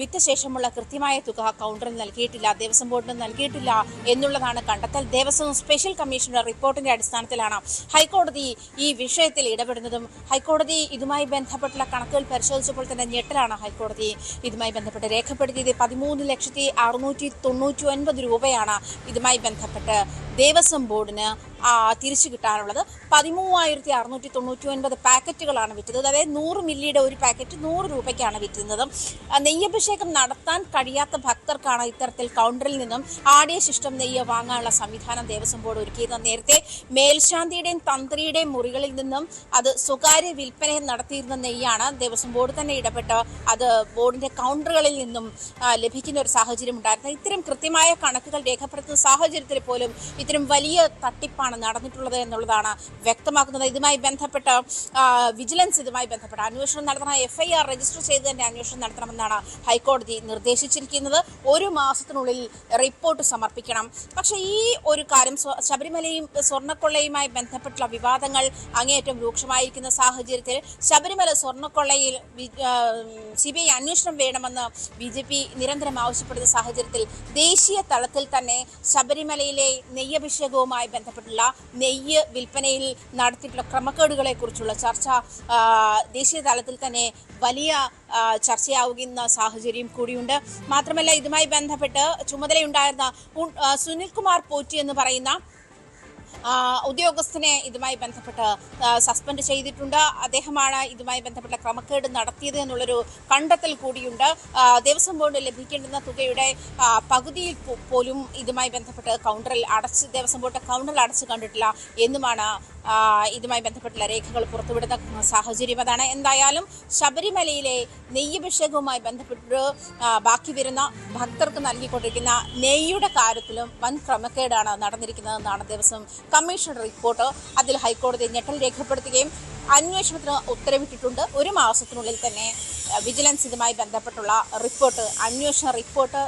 വിറ്റ ശേഷമുള്ള കൃത്യമായ തുക കൗണ്ടറിൽ നൽകിയിട്ടില്ല, ദേവസ്വം ബോർഡിന് നൽകിയിട്ടില്ല എന്നുള്ളതാണ് കണ്ടെത്തൽ. ദേവസ്വം സ്പെഷ്യൽ കമ്മീഷണർ റിപ്പോർട്ടിന്റെ അടിസ്ഥാനത്തിലാണ് ഹൈക്കോടതി ഈ വിഷയത്തിൽ ഇടപെടുന്നതും. ഹൈക്കോടതി ഇതുമായി ബന്ധപ്പെട്ടുള്ള കണക്കുകൾ പരിശോധിച്ചപ്പോൾ തന്നെ ഞെട്ടലാണ് ഹൈക്കോടതി ഇതുമായി ബന്ധപ്പെട്ട് രേഖപ്പെടുത്തിയത്. 13,699,000 രൂപയാണ് ഇതുമായി ബന്ധപ്പെട്ട് ദേവസ്വം ബോർഡിന് തിരിച്ചു കിട്ടാനുള്ളത്. 13,699 പാക്കറ്റുകളാണ് വിറ്റത്. അതായത് 100 മില്ലിയുടെ ഒരു പാക്കറ്റ് 100 രൂപയ്ക്കാണ് വിറ്റുന്നത്. നെയ്യഭിഷേകം നടത്താൻ കഴിയാത്ത ഭക്തർക്കാണ് ഇത്തരത്തിൽ കൗണ്ടറിൽ നിന്നും ആടിയ ശിഷ്ടം നെയ്യ് വാങ്ങാനുള്ള സംവിധാനം ദേവസ്വം ബോർഡ് ഒരുക്കിയത്. നേരത്തെ മേൽശാന്തിയുടെയും തന്ത്രിയുടെയും മുറികളിൽ നിന്നും അത് സ്വകാര്യ വിൽപ്പന നടത്തിയിരുന്ന നെയ്യാണ് ദേവസ്വം ബോർഡ് തന്നെ ഇടപെട്ട് അത് ബോർഡിന്റെ കൗണ്ടറുകളിൽ നിന്നും ലഭിക്കുന്ന ഒരു സാഹചര്യം ഉണ്ടായിരുന്നു. ഇത്തരം കൃത്യമായ കണക്കുകൾ രേഖപ്പെടുത്തുന്ന സാഹചര്യത്തിൽ പോലും ഇത്തരം വലിയ തട്ടിപ്പാണ് നടന്നിട്ടുള്ളത് എന്നുള്ളതാണ് വ്യക്തമാക്കുന്നത്. ഇതുമായി ബന്ധപ്പെട്ട് വിജിലൻസ് ഇതുമായി ബന്ധപ്പെട്ട് അന്വേഷണം നടത്തണം, FIR രജിസ്റ്റർ ചെയ്ത് തന്നെ അന്വേഷണം നടത്തണമെന്നാണ് ഹൈക്കോടതി നിർദ്ദേശിച്ചിരിക്കുന്നത്. 1 മാസത്തിനുള്ളിൽ റിപ്പോർട്ട് സമർപ്പിക്കണം. പക്ഷേ ഈ ഒരു കാര്യം ശബരിമലയും സ്വർണ്ണക്കൊള്ളയുമായി ബന്ധപ്പെട്ടുള്ള വിവാദങ്ങൾ അങ്ങേയറ്റം രൂക്ഷമായിരിക്കുന്ന സാഹചര്യത്തിൽ ശബരിമല സ്വർണ്ണക്കൊള്ളയിൽ CBI അന്വേഷണം വേണമെന്ന് BJP നിരന്തരം ആവശ്യപ്പെടുന്ന സാഹചര്യത്തിൽ ദേശീയ തലത്തിൽ തന്നെ ശബരിമലയിലെ നെയ്യഭിഷേകവുമായി ബന്ധപ്പെട്ടുള്ള നെയ്യ് വിൽപ്പനയിൽ നടത്തിയിട്ടുള്ള ക്രമക്കേടുകളെ കുറിച്ചുള്ള ചർച്ച ദേശീയ തലത്തിൽ തന്നെ വലിയ ചർച്ചയാവുന്ന സാഹചര്യം കൂടിയുണ്ട്. മാത്രമല്ല ഇതുമായി ബന്ധപ്പെട്ട് ചുമതലയുണ്ടായിരുന്ന സുനിൽകുമാർ പോറ്റി എന്ന് പറയുന്ന ഉദ്യോഗസ്ഥനെ ഇതുമായി ബന്ധപ്പെട്ട് സസ്പെൻഡ് ചെയ്തിട്ടുണ്ട്. അദ്ദേഹമാണ് ഇതുമായി ബന്ധപ്പെട്ട ക്രമക്കേട് നടത്തിയത് എന്നുള്ളൊരു കണ്ടെത്തൽ കൂടിയുണ്ട്. ദേവസ്വം ബോർഡ് ലഭിക്കേണ്ടുന്ന തുകയുടെ പകുതിയിൽ പോലും ഇതുമായി ബന്ധപ്പെട്ട് ദേവസ്വം ബോർഡ് കൗണ്ടറിൽ അടച്ചു കണ്ടിട്ടില്ല എന്നുമാണ് ഇതുമായി ബന്ധപ്പെട്ടുള്ള രേഖകൾ പുറത്തുവിടുന്ന സാഹചര്യം. അതാണ് എന്തായാലും ശബരിമലയിലെ നെയ്യഭിഷേകവുമായി ബന്ധപ്പെട്ട് ബാക്കി വരുന്ന ഭക്തർക്ക് നൽകിക്കൊണ്ടിരിക്കുന്ന നെയ്യുടെ കാര്യത്തിലും വൻ ക്രമക്കേടാണ് നടന്നിരിക്കുന്നതെന്നാണ് ദേവസ്വം കമ്മീഷൻ റിപ്പോർട്ട്. അതിൽ ഹൈക്കോടതി ഞെട്ടൽ രേഖപ്പെടുത്തുകയും അന്വേഷണത്തിന് ഉത്തരവിട്ടിട്ടുണ്ട്. 1 മാസത്തിനുള്ളിൽ തന്നെ വിജിലൻസ് ഇതുമായി ബന്ധപ്പെട്ടുള്ള അന്വേഷണ റിപ്പോർട്ട്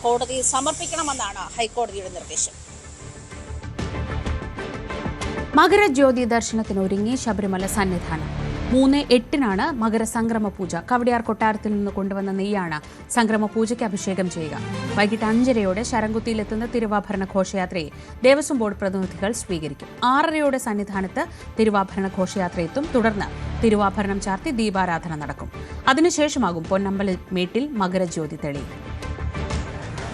കോടതിയിൽ സമർപ്പിക്കണമെന്നാണ് ഹൈക്കോടതിയുടെ നിർദ്ദേശം. മകരജ്യോതി ദർശനത്തിനൊരുങ്ങി ശബരിമല സന്നിധാനം. 3:08 മകരസംക്രമ പൂജ. കവടിയാർ കൊട്ടാരത്തിൽ നിന്ന് കൊണ്ടുവന്ന നെയ്യാണ് സംക്രമ പൂജയ്ക്ക് അഭിഷേകം ചെയ്യുക. വൈകിട്ട് 5:30 ശരംകുത്തിയിലെത്തുന്ന തിരുവാഭരണ ഘോഷയാത്രയെ ദേവസ്വം ബോർഡ് പ്രതിനിധികൾ സ്വീകരിക്കും. 6:30 സന്നിധാനത്ത് തിരുവാഭരണ ഘോഷയാത്രയെത്തും. തുടർന്ന് തിരുവാഭരണം ചാർത്തി ദീപാരാധന നടക്കും. അതിനുശേഷമാകും പൊന്നമ്പലമേട്ടിൽ മകരജ്യോതി തെളിയും.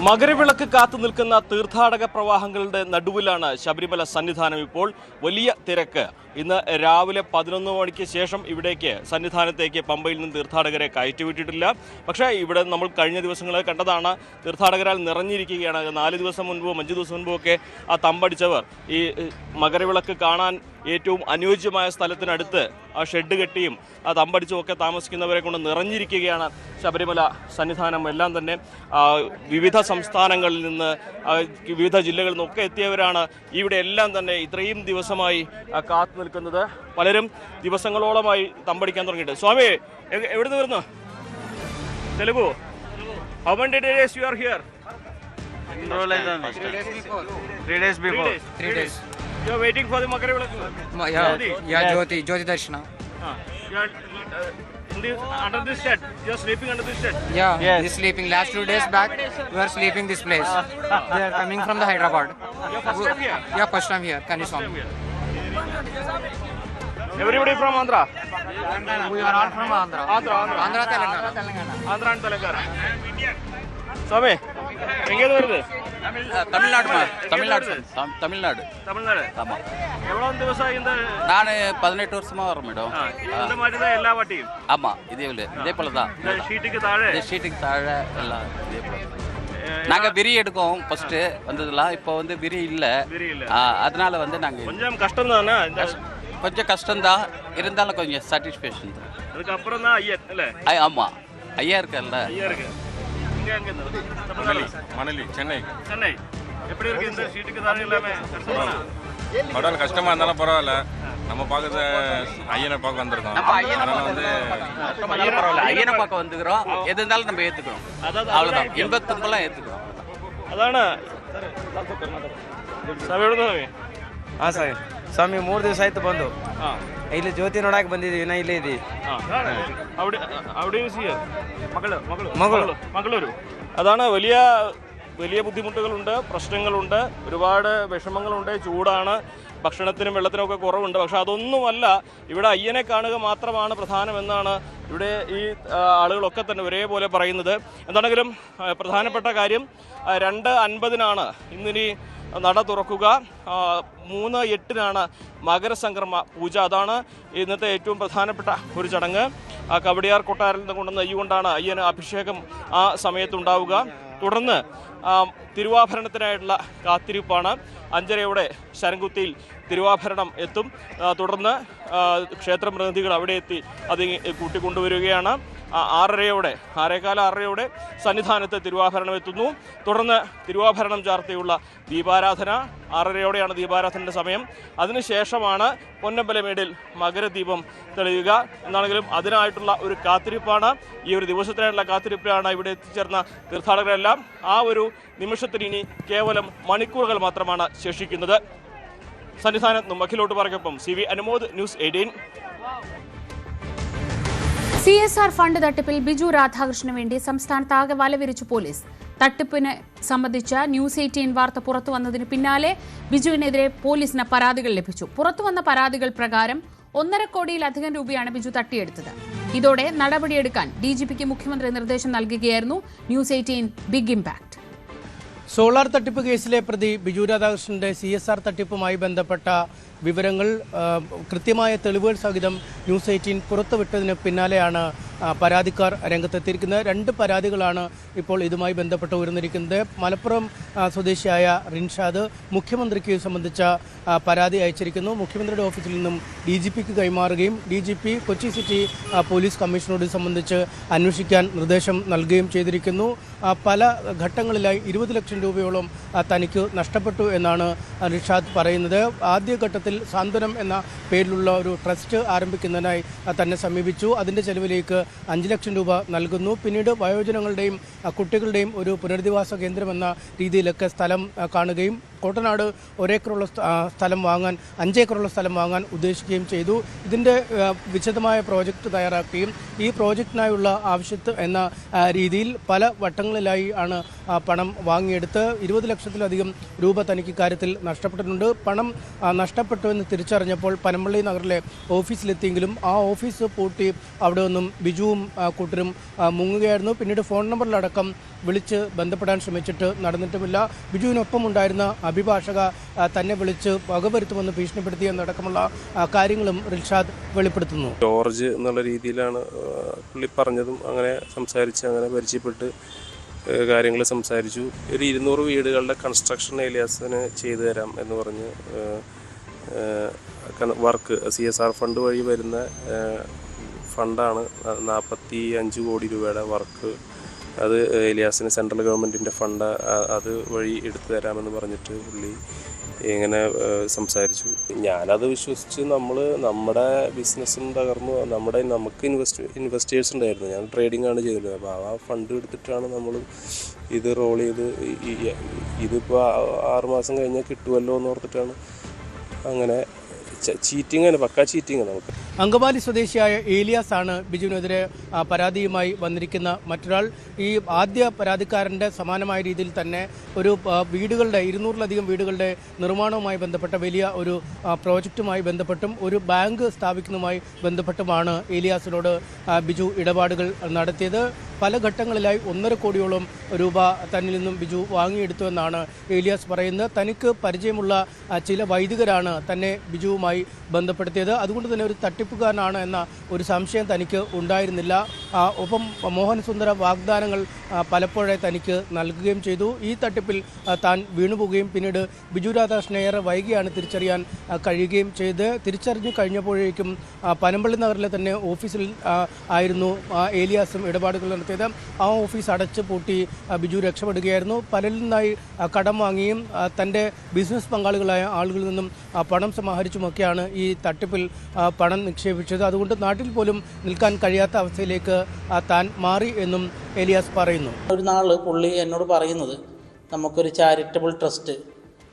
മകരവിളക്ക് കാത്തു നിൽക്കുന്ന തീർത്ഥാടക പ്രവാഹങ്ങളുടെ നടുവിലാണ് ശബരിമല സന്നിധാനം. ഇപ്പോൾ വലിയ തിരക്ക്. ഇന്ന് രാവിലെ 11 മണിക്ക് ശേഷം ഇവിടേക്ക് സന്നിധാനത്തേക്ക് പമ്പയിൽ നിന്ന് തീർത്ഥാടകരെ കയറ്റിവിട്ടിട്ടില്ല. പക്ഷേ ഇവിടെ നമ്മൾ കഴിഞ്ഞ ദിവസങ്ങളിൽ കണ്ടതാണ്, തീർത്ഥാടകരാൽ നിറഞ്ഞിരിക്കുകയാണ്. 4 ദിവസം മുൻപും 5 ദിവസം മുൻപുമൊക്കെ ആ തമ്പടിച്ചവർ ഈ മകരവിളക്ക് കാണാൻ ഏറ്റവും അനുയോജ്യമായ സ്ഥലത്തിനടുത്ത് ആ ഷെഡ് കെട്ടിയും ആ തമ്പടിച്ചും ഒക്കെ താമസിക്കുന്നവരെ കൊണ്ട് നിറഞ്ഞിരിക്കുകയാണ് ശബരിമല സന്നിധാനം. എല്ലാം തന്നെ വിവിധ സംസ്ഥാനങ്ങളിൽ നിന്ന് വിവിധ ജില്ലകളിൽ നിന്നൊക്കെ എത്തിയവരാണ് ഇവിടെ എല്ലാം തന്നെ ഇത്രയും ദിവസമായി കാത്തു നിൽക്കുന്നത്. പലരും ദിവസങ്ങളോളമായി തമ്പടിക്കാൻ തുടങ്ങിയിട്ട്. സ്വാമി, എവിടെ നിന്ന് വരുന്നു? Telugu. How many days you are here? 3 days before. 3 days. You are waiting for the Makaravilakku? Jyoti Darshana. You are under this shed. You are sleeping under this shed. Yeah, yes. This sleeping. Last 2 days back, we are sleeping this place. They are coming from the Hyderabad. You are first time here? Yeah, first time here. Kaniswami. Everybody from Andhra? We are all from Andhra. Andhra, Telangana. Andhra and Telangana. Swami, எங்கே வருது? தமிழ்நாடு. தமிழ்நாடு. ஆமாம். எவ்வளோ ദിവസം இந்த நான் 18 வருஷமா வரேன் மேடம். இந்த மாதிரி தான் எல்லா வாட்டியும்? ஆமாம், இதே போல தான். ஷீட்டுக்கு தாழே? ஷீட்டுக்கு தாழே எல்லாம் இதே போல. நாங்கள் விரி எடுக்கோம் ஃபர்ஸ்ட் வந்ததெல்லாம். இப்போ வந்து விரி இல்லை. அதனால வந்து நாங்கள் கொஞ்சம் கஷ்டம் தானே? கொஞ்சம் கஷ்டம்தான், இருந்தாலும் கொஞ்சம் சாட்டிஸ்ஃபேக்ஷன் தான். அதுக்கப்புறம் தான் ஐயா இல்லை? ஆமாம், ஐயா இருக்கல்ல. ஐயா இருக்கு. மணலி, சென்னை. எப்படி இருக்கு இந்த சீட்டுக்கு தானே இல்லாம? பரவாயில்ல, கஷ்டமா இருந்தாலும் பரவாயில்ல. நம்ம பார்க்கறது ஐயனை பார்க்க வந்திருக்கோம். ஐயனை பார்க்க வந்துக்கிறோம். எது இருந்தாலும் நம்ம ஏத்துக்கிறோம். அவ்வளவுதான், இன்பத்தும்பெல்லாம் ஏத்துக்கிறோம். அதான ಸ್ವಾಮಿ 3 ದಿವಸ ಆಯ್ತು ಬಂದು. ಇಲ್ಲಿ ಜ್ಯೋತಿ ನೋಡಕ್ ಬಂದಿದ್ದೀವಿ. ಇನ್ನ ಇಲ್ಲೇ ಇದೀವಿ. മംഗളൂരു. അതാണ് വലിയ ബുദ്ധിമുട്ടുകളുണ്ട്, പ്രശ്നങ്ങളുണ്ട്, ഒരുപാട് വിഷമങ്ങളുണ്ട്, ചൂടാണ്, ഭക്ഷണത്തിനും വെള്ളത്തിനും ഒക്കെ കുറവുണ്ട്. പക്ഷെ അതൊന്നുമല്ല, ഇവിടെ അയ്യനെ കാണുക മാത്രമാണ് പ്രധാനമെന്നാണ് ഇവിടെ ഈ ആളുകളൊക്കെ തന്നെ ഒരേപോലെ പറയുന്നത്. എന്താണെങ്കിലും പ്രധാനപ്പെട്ട കാര്യം 2:50 ഇന്നിനി നട തുറക്കുക. 3/8 മകരസംക്രമ പൂജ. അതാണ് ഇന്നത്തെ ഏറ്റവും പ്രധാനപ്പെട്ട ഒരു ചടങ്ങ്. കവടിയാർ കൊട്ടാരത്തിൽ നിന്ന് കൊണ്ടുവന്ന നെയ്യ് കൊണ്ടാണ് അയ്യന് അഭിഷേകം ആ സമയത്തുണ്ടാവുക. തുടർന്ന് തിരുവാഭരണത്തിനായിട്ടുള്ള കാത്തിരിപ്പാണ്. 5:30 ശരംകുത്തിയിൽ തിരുവാഭരണം എത്തും. തുടർന്ന് ക്ഷേത്ര പ്രതിനിധികൾ അവിടെ എത്തി അത് കൂട്ടിക്കൊണ്ടുവരികയാണ്. 6:15 സന്നിധാനത്ത് തിരുവാഭരണം എത്തുന്നു. തുടർന്ന് തിരുവാഭരണം ചാർത്തിയുള്ള ദീപാരാധന. 6:30 ദീപാരാധനയുടെ സമയം. അതിനുശേഷമാണ് പൊന്നമ്പലമേടിൽ മകരദീപം തെളിയുക. എന്നാണെങ്കിലും അതിനായിട്ടുള്ള ഒരു കാത്തിരിപ്പാണ്. ഈ ഒരു ദിവസത്തിനായിട്ടുള്ള കാത്തിരിപ്പിലാണ് ഇവിടെ എത്തിച്ചേർന്ന തീർത്ഥാടകരെല്ലാം. ആ ഒരു നിമിഷത്തിന് ഇനി കേവലം മണിക്കൂറുകൾ മാത്രമാണ് ശേഷിക്കുന്നത്. സന്നിധാനത്ത് നിന്നും അഖിലോട്ട് പറയ്ക്കൊപ്പം CV Anumod, news 18. CSR fund തട്ടിപ്പിൽ ബിജു രാധാകൃഷ്ണന് വേണ്ടി സംസ്ഥാനത്താകെ വലവിരിച്ചു പോലീസ്. തട്ടിപ്പിനെ സംബന്ധിച്ച ന്യൂസ് 18 വാർത്ത പുറത്തു വന്നതിന് പിന്നാലെ ബിജുവിനെതിരെ പോലീസിന് പരാതികൾ ലഭിച്ചു. പുറത്തുവന്ന പരാതികൾ പ്രകാരം 1.5 കോടിയിലധികം രൂപയാണ് ബിജു തട്ടിയെടുത്തത്. ഇതോടെ നടപടിയെടുക്കാൻ DGPക്ക് മുഖ്യമന്ത്രി നിർദ്ദേശം നൽകുകയായിരുന്നു. News 18 big impact. സോളാർ തട്ടിപ്പ് കേസിലെ പ്രതി ബിജു രാധാകൃഷ്ണന്റെ CSR തട്ടിപ്പുമായി ബന്ധപ്പെട്ട വിവരങ്ങൾ കൃത്യമായ തെളിവുകൾ സഹിതം ന്യൂസ് 18 പുറത്തുവിട്ടതിന് പിന്നാലെയാണ് പരാതിക്കാർ രംഗത്തെത്തിയിരിക്കുന്നത്. 2 പരാതികളാണ് ഇപ്പോൾ ഇതുമായി ബന്ധപ്പെട്ട് ഉയർന്നിരിക്കുന്നത്. മലപ്പുറം സ്വദേശിയായ റിൻഷാദ് മുഖ്യമന്ത്രിക്ക് സംബന്ധിച്ച പരാതി അയച്ചിരിക്കുന്നു. മുഖ്യമന്ത്രിയുടെ ഓഫീസിൽ നിന്നും DGPക്ക് കൈമാറുകയും DGP കൊച്ചി സിറ്റി പോലീസ് കമ്മീഷണറോട് സംബന്ധിച്ച് അന്വേഷിക്കാൻ നിർദ്ദേശം നൽകുകയും ചെയ്തിരിക്കുന്നു. പല ഘട്ടങ്ങളിലായി 20 ലക്ഷം രൂപയോളം തനിക്ക് നഷ്ടപ്പെട്ടു എന്നാണ് റിൻഷാദ് പറയുന്നത്. ആദ്യഘട്ടത്തിൽ സാന്ത്വനം എന്ന പേരിലുള്ള ഒരു ട്രസ്റ്റ് ആരംഭിക്കുന്നതിനായി തന്നെ സമീപിച്ചു. അതിൻ്റെ ചെലവിലേക്ക് 5 ലക്ഷം രൂപ നൽകുന്നു. പിന്നീട് വയോജനങ്ങളുടെയും കുട്ടികളുടെയും ഒരു പുനരധിവാസ കേന്ദ്രമെന്ന രീതിയിലൊക്കെ സ്ഥലം കാണുകയും കോട്ടനാട് 1 ഏക്കറുള്ള സ്ഥലം വാങ്ങാൻ 5 ഏക്കറുള്ള സ്ഥലം വാങ്ങാൻ ഉദ്ദേശിക്കുകയും ചെയ്തു. ഇതിൻ്റെ വിശദമായ പ്രോജക്റ്റ് തയ്യാറാക്കുകയും ഈ പ്രോജക്റ്റിനായുള്ള ആവശ്യത്ത് എന്ന രീതിയിൽ പല വട്ടങ്ങളിലായി ആണ് പണം വാങ്ങിയെടുത്ത് 20 ലക്ഷത്തിലധികം രൂപ തനിക്ക് കാര്യത്തിൽ നഷ്ടപ്പെട്ടിട്ടുണ്ട്. പണം നഷ്ടപ്പെട്ടു എന്ന് തിരിച്ചറിഞ്ഞപ്പോൾ പനമ്പള്ളി നഗറിലെ ഓഫീസിലെത്തിയെങ്കിലും ആ ഓഫീസ് പൂട്ടി അവിടെ നിന്നും ബിജുവും കൂട്ടരും മുങ്ങുകയായിരുന്നു. പിന്നീട് ഫോൺ നമ്പറിലടക്കം വിളിച്ച് ബന്ധപ്പെടാൻ ശ്രമിച്ചിട്ട് നടന്നിട്ടുമില്ല. ബിജുവിനൊപ്പം ഉണ്ടായിരുന്ന അഭിഭാഷക തന്നെ വിളിച്ച് വകവരുത്തുമെന്ന് ഭീഷണിപ്പെടുത്തിയെന്നടക്കമുള്ള കാര്യങ്ങളും റിൻഷാദ് വെളിപ്പെടുത്തുന്നു. ജോർജ് എന്നുള്ള രീതിയിലാണ് പുള്ളി പറഞ്ഞതും അങ്ങനെ സംസാരിച്ച് അങ്ങനെ പരിചയപ്പെട്ട് കാര്യങ്ങൾ സംസാരിച്ചു. ഒരു 200 വീടുകളുടെ കൺസ്ട്രക്ഷൻ ഏലിയാസിന് ചെയ്തു തരാം എന്ന് പറഞ്ഞ് വർക്ക് CSR ഫണ്ട് വഴി വരുന്ന ഫണ്ടാണ് 45 കോടി രൂപയുടെ വർക്ക്. അത് ഏലിയാസിന് സെൻട്രൽ ഗവൺമെൻറ്റിൻ്റെ ഫണ്ട് അത് വഴി എടുത്തു തരാമെന്ന് പറഞ്ഞിട്ട് പുള്ളി ഇങ്ങനെ സംസാരിച്ചു. ഞാനത് വിശ്വസിച്ച് നമ്മുടെ ബിസിനസ്സും തകർന്നു. നമുക്ക് ഇൻവെസ്റ്റേഴ്സ് ഉണ്ടായിരുന്നു. ഞാൻ ട്രേഡിംഗ് ആണ് ചെയ്തത്. അപ്പോൾ ആ ഫണ്ട് എടുത്തിട്ടാണ് നമ്മൾ ഇത് റോൾ ചെയ്ത് ഇതിപ്പോൾ 6 മാസം കഴിഞ്ഞാൽ കിട്ടുമല്ലോ എന്ന് ഓർത്തിട്ടാണ് അങ്ങനെ ചീറ്റിംഗ് ആണ്, പക്കാ ചീറ്റിംഗ് നമുക്ക്. അങ്കമാലി സ്വദേശിയായ ഏലിയാസ് ആണ് ബിജുവിനെതിരെ പരാതിയുമായി വന്നിരിക്കുന്ന മറ്റൊരാൾ. ഈ ആദ്യ പരാതിക്കാരൻ്റെ സമാനമായ രീതിയിൽ തന്നെ ഒരു വീടുകളുടെ 200-ലധികം വീടുകളുടെ നിർമ്മാണവുമായി ബന്ധപ്പെട്ട വലിയ ഒരു പ്രോജക്റ്റുമായി ബന്ധപ്പെട്ടും ഒരു ബാങ്ക് സ്ഥാപിക്കുന്നതുമായി ബന്ധപ്പെട്ടുമാണ് ഏലിയാസിനോട് ബിജു ഇടപാടുകൾ നടത്തിയത്. പല ഘട്ടങ്ങളിലായി 1.5 കോടിയോളം രൂപ തന്നിൽ നിന്നും ബിജു വാങ്ങിയെടുത്തുവെന്നാണ് ഏലിയാസ് പറയുന്നത്. തനിക്ക് പരിചയമുള്ള ചില വൈദികരാണ് തന്നെ ബിജുവുമായി ബന്ധപ്പെടുത്തിയത്. അതുകൊണ്ട് തന്നെ ഒരു തട്ടിപ്പുകാരനാണ് എന്ന ഒരു സംശയം തനിക്ക് ഉണ്ടായിരുന്നില്ല. ഒപ്പം മോഹൻ സുന്ദര വാഗ്ദാനങ്ങൾ പലപ്പോഴായി തനിക്ക് നൽകുകയും ചെയ്തു. ഈ തട്ടിപ്പിൽ താൻ വീണുപോവുകയും പിന്നീട് ബിജു രാധാകൃഷ്ണനെ ഏറെ വൈകിയാണ് തിരിച്ചറിയാൻ കഴിയുകയും ചെയ്ത്. തിരിച്ചറിഞ്ഞു കഴിഞ്ഞപ്പോഴേക്കും പനമ്പള്ളി നഗറിലെ തന്നെ ഓഫീസിൽ ആയിരുന്നു ഏലിയാസും ഇടപാടുകൾ നടത്തിയത്. ആ ഓഫീസ് അടച്ച് പൂട്ടി ബിജു രക്ഷപ്പെടുകയായിരുന്നു. പലരിൽ നിന്നായി കടം വാങ്ങിയും തൻ്റെ ബിസിനസ് പങ്കാളികളായ ആളുകളിൽ നിന്നും പണം സമാഹരിച്ചുമൊക്കെയാണ് ഈ തട്ടിപ്പിൽ പണം നിക്ഷേപിച്ചത്. അതുകൊണ്ട് നാട്ടിൽ പോലും നിൽക്കാൻ കഴിയാത്ത അവസ്ഥയിലേക്ക് താൻ മാറി എന്നും ഏലിയാസ് പറയുന്നു. ഒരു നാൾ പുള്ളി എന്നോട് പറയുന്നത്, നമുക്കൊരു ചാരിറ്റബിൾ ട്രസ്റ്റ്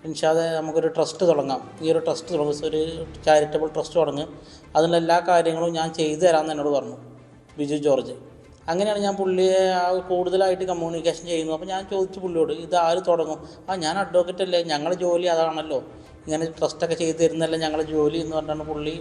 ഇൻഷാദ് നമുക്കൊരു ട്രസ്റ്റ് തുടങ്ങാം, ഈ ഒരു ട്രസ്റ്റ് തുടങ്ങും, ഒരു ചാരിറ്റബിൾ ട്രസ്റ്റ് തുടങ്ങും, അതിനുള്ള എല്ലാ കാര്യങ്ങളും ഞാൻ ചെയ്തു തരാമെന്ന് എന്നോട് പറഞ്ഞു ബിജു ജോർജ്. അങ്ങനെയാണ് ഞാൻ പുള്ളിയെ കൂടുതലായിട്ട് കമ്മ്യൂണിക്കേഷൻ ചെയ്യുന്നു. അപ്പോൾ ഞാൻ ചോദിച്ചു പുള്ളിയോട്, ഇത് ആര് തുടങ്ങും? ഞാൻ അഡ്വക്കേറ്റ് അല്ലേ, ഞങ്ങളുടെ ജോലി അതാണല്ലോ, ഇങ്ങനെ ട്രസ്റ്റൊക്കെ ചെയ്തു തരുന്നതല്ല ഞങ്ങളുടെ ജോലി എന്ന് പറഞ്ഞാണ് പുള്ളി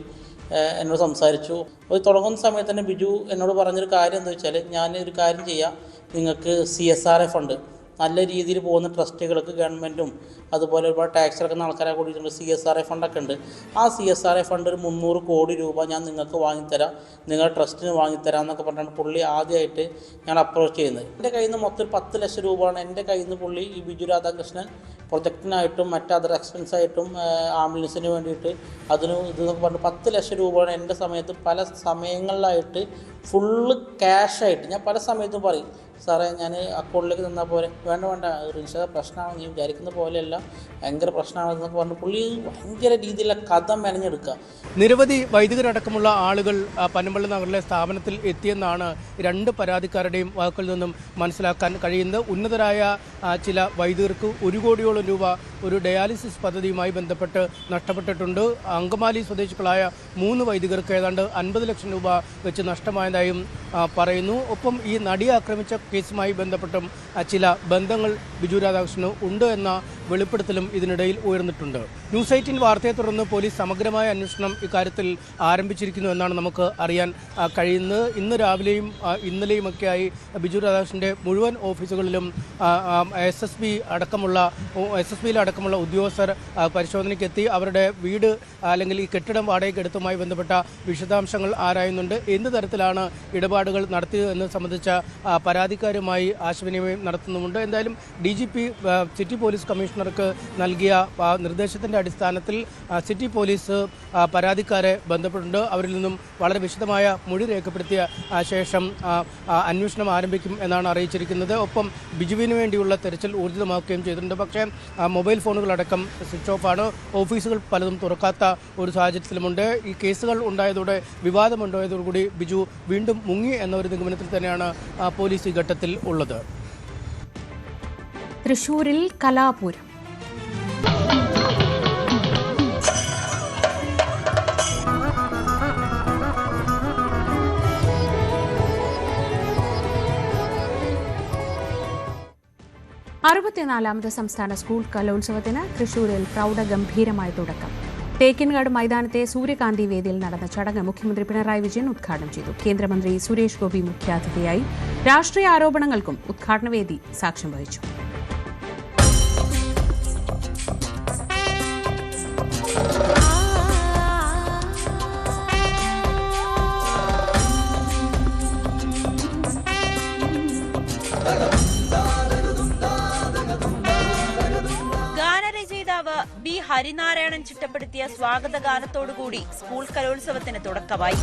എന്നോട് സംസാരിച്ചു. അത് തുടങ്ങുന്ന സമയത്ത് തന്നെ ബിജു എന്നോട് പറഞ്ഞൊരു കാര്യം എന്താ വെച്ചാൽ, ഞാൻ ഒരു കാര്യം ചെയ്യാം, നിങ്ങൾക്ക് CSR ഫണ്ട് നല്ല രീതിയിൽ പോകുന്ന ട്രസ്റ്റുകൾക്ക് ഗവൺമെൻറ്റും അതുപോലെ ഒരുപാട് ടാക്സ് അടക്കുന്ന ആൾക്കാരെ കൂടിയിട്ടുണ്ട്. CSRA ഫണ്ടൊക്കെ ഉണ്ട്. ആ CSRA ഫണ്ട് ഒരു 300 കോടി രൂപ ഞാൻ നിങ്ങൾക്ക് വാങ്ങിത്തരാം, നിങ്ങളുടെ ട്രസ്റ്റിന് വാങ്ങിത്തരാം എന്നൊക്കെ പറഞ്ഞാണ് പുള്ളി ആദ്യമായിട്ട് ഞാൻ അപ്രോച്ച് ചെയ്യുന്നത്. എൻ്റെ കയ്യിൽ നിന്ന് മൊത്തം 10 ലക്ഷം രൂപയാണ് എൻ്റെ കയ്യിൽ നിന്ന് പുള്ളി ഈ ബിജു രാധാകൃഷ്ണൻ പ്രൊജക്റ്റിനായിട്ടും മറ്റ് അതർ എക്സ്പെൻസായിട്ടും ആംബുലൻസിന് വേണ്ടിയിട്ട് ഇതെന്നൊക്കെ പറഞ്ഞ് 10 ലക്ഷം രൂപയാണ് എൻ്റെ സമയത്ത് പല സമയങ്ങളിലായിട്ട് ഫുള്ള് ക്യാഷായിട്ട് ഞാൻ പല സമയത്തും പറയും, സാറേ ഞാൻ അക്കൗണ്ടിലേക്ക് നിന്നാൽ പോലെ വേണ്ട റിൻഷാദ് പ്രശ്നമാണ്, നീ വിചാരിക്കുന്ന പോലെയല്ല, ഭയങ്കര പ്രശ്നമാണെന്നൊക്കെ പറഞ്ഞ് പുള്ളി ഭയങ്കര രീതിയിലുള്ള കഥ മെനഞ്ഞെടുക്കുക. നിരവധി വൈദികരടക്കമുള്ള ആളുകൾ പനമ്പള്ളി നഗറിലെ സ്ഥാപനത്തിൽ എത്തിയെന്നാണ് 2 പരാതിക്കാരുടെയും വാക്കുകളിൽ നിന്നും മനസ്സിലാക്കാൻ കഴിയുന്നത്. ഉന്നതരായ ചില വൈദികർക്ക് 1 കോടിയോളം രൂപ ഒരു ഡയാലിസിസ് പദ്ധതിയുമായി ബന്ധപ്പെട്ട് നഷ്ടപ്പെട്ടിട്ടുണ്ട്. അങ്കമാലി സ്വദേശികളായ 3 വൈദികർക്ക് ഏതാണ്ട് 50 ലക്ഷം രൂപ വെച്ച് നഷ്ടമായതായും പറയുന്നു. ഒപ്പം ഈ നടിയെ ആക്രമിച്ച കേസുമായി ബന്ധപ്പെട്ടും ചില ബന്ധങ്ങൾ ബിജു രാധാകൃഷ്ണന് ഉണ്ട് എന്ന വെളിപ്പെടുത്തലും ഇതിനിടയിൽ ഉയർന്നിട്ടുണ്ട്. ന്യൂസ് 18 വാർത്തയെ തുടർന്ന് പോലീസ് സമഗ്രമായ അന്വേഷണം ഇക്കാര്യത്തിൽ ആരംഭിച്ചിരിക്കുന്നു എന്നാണ് നമുക്ക് അറിയാൻ കഴിയുന്നത്. ഇന്ന് രാവിലെയും ഇന്നലെയുമൊക്കെയായി ബിജു രാധാകൃഷ്ണൻ്റെ മുഴുവൻ ഓഫീസുകളിലും SSBയിൽ അടക്കമുള്ള ഉദ്യോഗസ്ഥർ പരിശോധനയ്ക്കെത്തി അവരുടെ വീട് അല്ലെങ്കിൽ ഈ കെട്ടിടം വാടകയ്ക്കെടുത്തുമായി ബന്ധപ്പെട്ട വിശദാംശങ്ങൾ ആരായുന്നുണ്ട്. എന്ത് തരത്തിലാണ് ഇടപാടുകൾ നടത്തിയതെന്ന് സംബന്ധിച്ച പരാതിക്കാരുമായി ആശയവിനിമയം നടത്തുന്നുമുണ്ട്. എന്തായാലും DGP സിറ്റി പോലീസ് കമ്മീഷണർക്ക് നൽകിയ നിർദ്ദേശത്തിൻ്റെ അടിസ്ഥാനത്തിൽ സിറ്റി പോലീസ് പരാതിക്കാരെ ബന്ധപ്പെട്ടുണ്ട്. അവരിൽ നിന്നും വളരെ വിശദമായ മൊഴി രേഖപ്പെടുത്തിയ ശേഷം അന്വേഷണം ആരംഭിക്കും എന്നാണ് അറിയിച്ചിരിക്കുന്നത്. ഒപ്പം ബിജുവിന് വേണ്ടിയുള്ള തെരച്ചിൽ ഊർജിതമാക്കുകയും ചെയ്തിട്ടുണ്ട്. പക്ഷേ മൊബൈൽ ഫോണുകളടക്കം സ്വിച്ച് ഓഫാണ്. ഓഫീസുകൾ പലതും തുറക്കാത്ത ഒരു സാഹചര്യത്തിലുമുണ്ട്. ഈ കേസുകൾ ഉണ്ടായതോടെ വിവാദമുണ്ടായതോടുകൂടി ബിജു വീണ്ടും മുങ്ങി എന്ന ഒരു നിഗമനത്തിൽ തന്നെയാണ് പോലീസ് ഈ ഘട്ടത്തിൽ ഉള്ളത്. തൃശൂരിൽ കലാപൂരം. അറുപത്തിനാലാമത് സംസ്ഥാന സ്കൂൾ കലോത്സവത്തിന് തൃശൂരിൽ പ്രൗഢഗംഭീരമായ തുടക്കം. തേക്കിൻകാട് മൈതാനത്തെ സൂര്യകാന്തി വേദിയിൽ നടന്ന ചടങ്ങ് മുഖ്യമന്ത്രി പിണറായി വിജയൻ ഉദ്ഘാടനം ചെയ്തു. കേന്ദ്രമന്ത്രി സുരേഷ് ഗോപി മുഖ്യാതിഥിയായി. രാഷ്ട്രീയ ആരോപണങ്ങൾക്കും ഉദ്ഘാടനവേദി സാക്ഷ്യം വഹിച്ചു. ബി ഹരിനാരായണൻ ചിട്ടപ്പെടുത്തിയ സ്വാഗത ഗാനത്തോടുകൂടി സ്കൂൾ കലോത്സവത്തിന് തുടക്കമായി.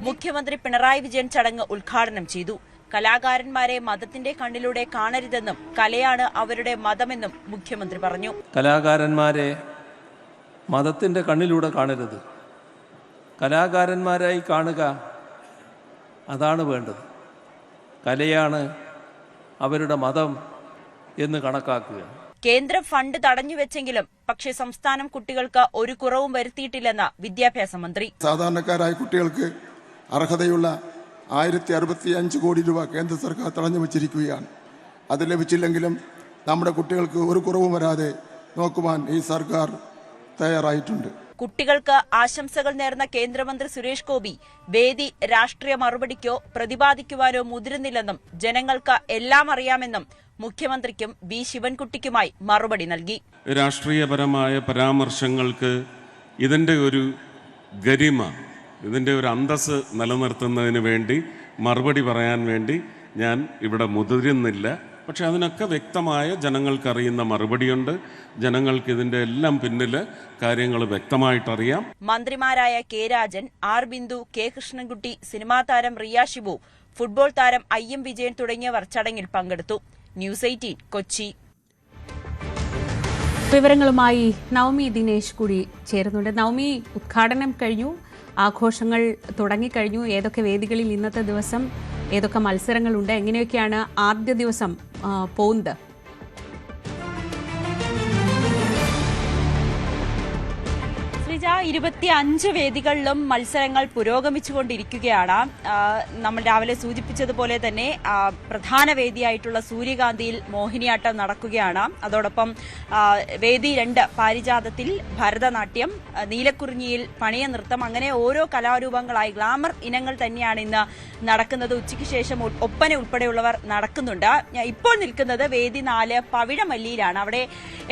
മുഖ്യമന്ത്രി പിണറായി വിജയൻ ചടങ്ങ് ഉദ്ഘാടനം ചെയ്തു. കലാകാരന്മാരെ മതത്തിന്റെ കണ്ണിലൂടെ കാണരുതെന്നും കലയാണ് അവരുടെ മതമെന്നും മുഖ്യമന്ത്രി പറഞ്ഞു. കലാകാരന്മാരെ മതത്തിന്റെ കണ്ണിലൂടെ കാണരുത്, കലാകാരന്മാരായി കാണുക, അതാണ് വേണ്ടത്. കലയാണ് അവരുടെ മതം എന്ന് കണക്കാക്കുക. കേന്ദ്രം ഫണ്ട് തടഞ്ഞുവെച്ചെങ്കിലും പക്ഷേ സംസ്ഥാനം കുട്ടികൾക്ക് ഒരു കുറവും വരുത്തിയിട്ടില്ലെന്ന് വിദ്യാഭ്യാസ മന്ത്രി. സാധാരണക്കാരായ കുട്ടികൾക്ക് അർഹതയുള്ള 1065 കോടി രൂപ കേന്ദ്ര സർക്കാർ തടഞ്ഞു വച്ചിരിക്കുകയാണ്. അത് ലഭിച്ചില്ലെങ്കിലും നമ്മുടെ കുട്ടികൾക്ക് ഒരു കുറവും വരാതെ നോക്കുവാൻ ഈ സർക്കാർ തയ്യാറായിട്ടുണ്ട്. കുട്ടികൾക്ക് ആശംസകൾ നേർന്ന കേന്ദ്രമന്ത്രി സുരേഷ് ഗോപി വേദി രാഷ്ട്രീയ മറുപടിക്കോ പ്രതിപാദിക്കുവാനോ മുതിരുന്നില്ലെന്നും ജനങ്ങൾക്ക് എല്ലാം അറിയാമെന്നും മുഖ്യമന്ത്രിക്കും ബി ശിവൻകുട്ടിക്കുമായി മറുപടി നൽകി. രാഷ്ട്രീയപരമായ പരാമർശങ്ങൾക്ക് ഇതിന്റെ ഒരു ഗരിമ, ഇതിൻ്റെ ഒരു അന്തസ്സ് നിലനിർത്തുന്നതിന് വേണ്ടി മറുപടി പറയാൻ വേണ്ടി ഞാൻ ഇവിടെ മുതിരുന്നില്ല. പക്ഷെ അതിനൊക്കെ വ്യക്തമായ ജനങ്ങൾക്കറിയുന്ന മറുപടിയുണ്ട്. ജനങ്ങൾക്ക് ഇതിൻ്റെ എല്ലാം പിന്നിൽ കാര്യങ്ങൾ വ്യക്തമായിട്ടറിയാം. മന്ത്രിമാരായ K Rajan, R Bindu, K Krishnankutty, cinema താരം റിയ ഷിബു, ഫുട്ബോൾ താരം IM വിജയൻ തുടങ്ങിയവർ ചടങ്ങിൽ പങ്കെടുത്തു. ന്യൂസ് 18 കൊച്ചി. വിവരങ്ങളുമായി നവമി ദിനേശ് കൂടി ചേരുന്നുണ്ട്. നവമി, ഉദ്ഘാടനം കഴിഞ്ഞു, ആഘോഷങ്ങൾ തുടങ്ങിക്കഴിഞ്ഞു. ഏതൊക്കെ വേദികളിൽ ഇന്നത്തെ ദിവസം ഏതൊക്കെ മത്സരങ്ങളുണ്ട്, എങ്ങനെയൊക്കെയാണ് ആദ്യ ദിവസം പോകുന്നത്? ശ്രീജ, 25 വേദികളിലും മത്സരങ്ങൾ പുരോഗമിച്ചുകൊണ്ടിരിക്കുകയാണ്. നമ്മൾ രാവിലെ സൂചിപ്പിച്ചതുപോലെ തന്നെ പ്രധാന വേദിയായിട്ടുള്ള സൂര്യകാന്തിയിൽ മോഹിനിയാട്ടം നടക്കുകയാണ്. അതോടൊപ്പം വേദി 2 പാരിജാതത്തിൽ ഭരതനാട്യം, നീലക്കുറിഞ്ഞിയിൽ പണിയ നൃത്തം, അങ്ങനെ ഓരോ കലാരൂപങ്ങളായി ഗ്ലാമർ ഇനങ്ങൾ തന്നെയാണ് ഇന്ന് നടക്കുന്നത്. ഉച്ചയ്ക്ക് ശേഷം ഒപ്പന ഉൾപ്പെടെയുള്ളവർ നടക്കുന്നുണ്ട്. ഇപ്പോൾ നിൽക്കുന്നത് വേദി 4 പവിഴമല്ലിയിലാണ്. അവിടെ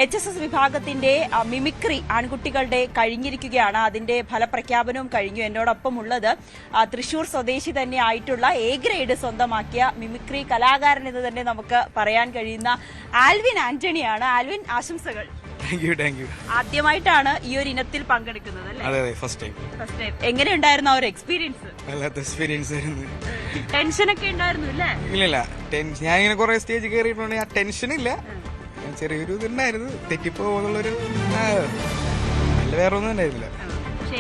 HSS വിഭാഗത്തിന്റെ മിമിക്രി ആൺകുട്ടികളുടെ കഴിഞ്ഞിരിക്കുകയാണ്. അതിന്റെ ഫലപ്രഖ്യാപനവും കഴിഞ്ഞു. എന്നോടൊപ്പം ഉള്ളത് തൃശൂർ സ്വദേശി തന്നെ ആയിട്ടുള്ള A ഗ്രേഡ് സ്വന്തമാക്കിയ മിമിക്രി കലാകാരൻ എന്ന് തന്നെ നമുക്ക് പറയാൻ കഴിയുന്ന ആൽവിൻ ആന്റണിയാണ്. ആൽവിൻ, ആശംസകൾ. Thank you. ആദ്യമായിട്ടാണ് ഈ ഒരു ഇനത്തിൽ പങ്കെടുക്കുന്നത് അല്ലേ? അതെ, ഫസ്റ്റ് ടൈം. എങ്ങനെയുണ്ടായിരുന്നു ആ ഒരു എക്സ്പീരിയൻസ്? വല്ലാത്ത എക്സ്പീരിയൻസ് ആയിരുന്നു. ടെൻഷനൊക്കെ ഉണ്ടായിരുന്നു അല്ലേ? ഇല്ല, ഞാൻ ഇങ്ങനെ കുറെ സ്റ്റേജ് കയറിയിട്ടുണ്ടെങ്കിൽ ആ ടെൻഷൻ ഇല്ല, ചെറിയൊരു ഇതുണ്ടായിരുന്നു, തെറ്റിപ്പോന്നുള്ളൊരു, വേറെ ഒന്നും ഉണ്ടായിരുന്നില്ല.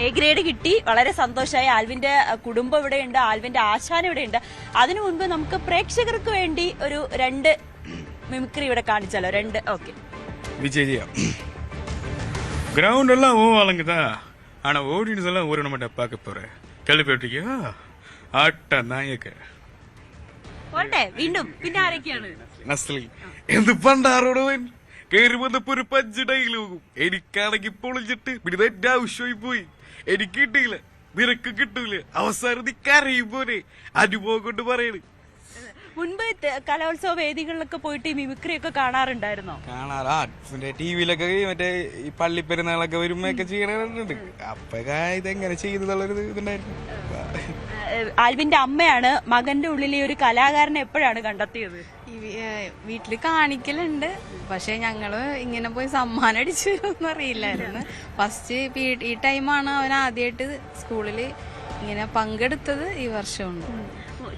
A ഗ്രേഡ് കിട്ടി, വളരെ സന്തോഷമായി. ആൽവിന്റെ കുടുംബം ഇവിടെയുണ്ട്, ആൽവിന്റെ ആശാൻ ഇവിടെയുണ്ട്. അതിനു മുൻപ് നമുക്ക് പ്രേക്ഷകർക്ക് വേണ്ടി ഒരു 2 മിമിക്രി ഇവിടെ കാണിച്ചാലോ? 2. ഓക്കെ. விஜய் கிரவுண்ட் எல்லாம் ஓ ஆளுங்கதான், ஆனா ஆடியன்ஸ் எல்லாம் ஒரு நம்ம பார்க்க போறேன். கேள்விப்பட்டிருக்கியா? ஆட்ட நாயக்க വീണ്ടും പിന്നെ ആരൊക്കെയാണ്? നസ്ലി എന്ത് പണ്ടാറോടവൻ കയറി വന്നപ്പോ ഒരു 5 ഡയലോഗും എനിക്കാണെങ്കിൽ പൊളിച്ചിട്ട് പിന്നെ എന്റെ ആവശ്യമായി പോയി. എനിക്ക് കിട്ടിയില്ല, നിനക്ക് കിട്ടൂല, അവസാനം നീ കരയും പോലെ അനുഭവം കൊണ്ട് പറയണ്. മുൻപ് കലോത്സവ വേദികളിലൊക്കെ പോയിട്ട് ഈ മിമിക്രി ഒക്കെ കാണാറുണ്ടായിരുന്നോ? കാണാറാ, ടിവിയിലൊക്കെ മറ്റേ ഈ പള്ളിപ്പെരുന്നാളൊക്കെ വരുമ്പോഴൊക്കെ ചെയ്യണുണ്ട്. അപ്പൊ ഇതെങ്ങനെ ചെയ്യുന്നുള്ളൊരു ഇതുണ്ടായിരുന്നു. ആൽവിന്റെ അമ്മയാണ് മകന്റെ ഉള്ളിലെ ഒരു കലാകാരനെ എപ്പോഴാണ് കണ്ടെത്തിയത്? വീട്ടില് കാണിക്കലുണ്ട്, പക്ഷെ ഞങ്ങള് ഇങ്ങനെ പോയി സമ്മാനം അടിച്ചു ഒന്നും അറിയില്ലായിരുന്നു. ഫസ്റ്റ് ഈ ടൈമാണ് അവൻ ആദ്യമായിട്ട് സ്കൂളില് ഇങ്ങനെ പങ്കെടുത്തത്. ഈ വർഷമുണ്ട്.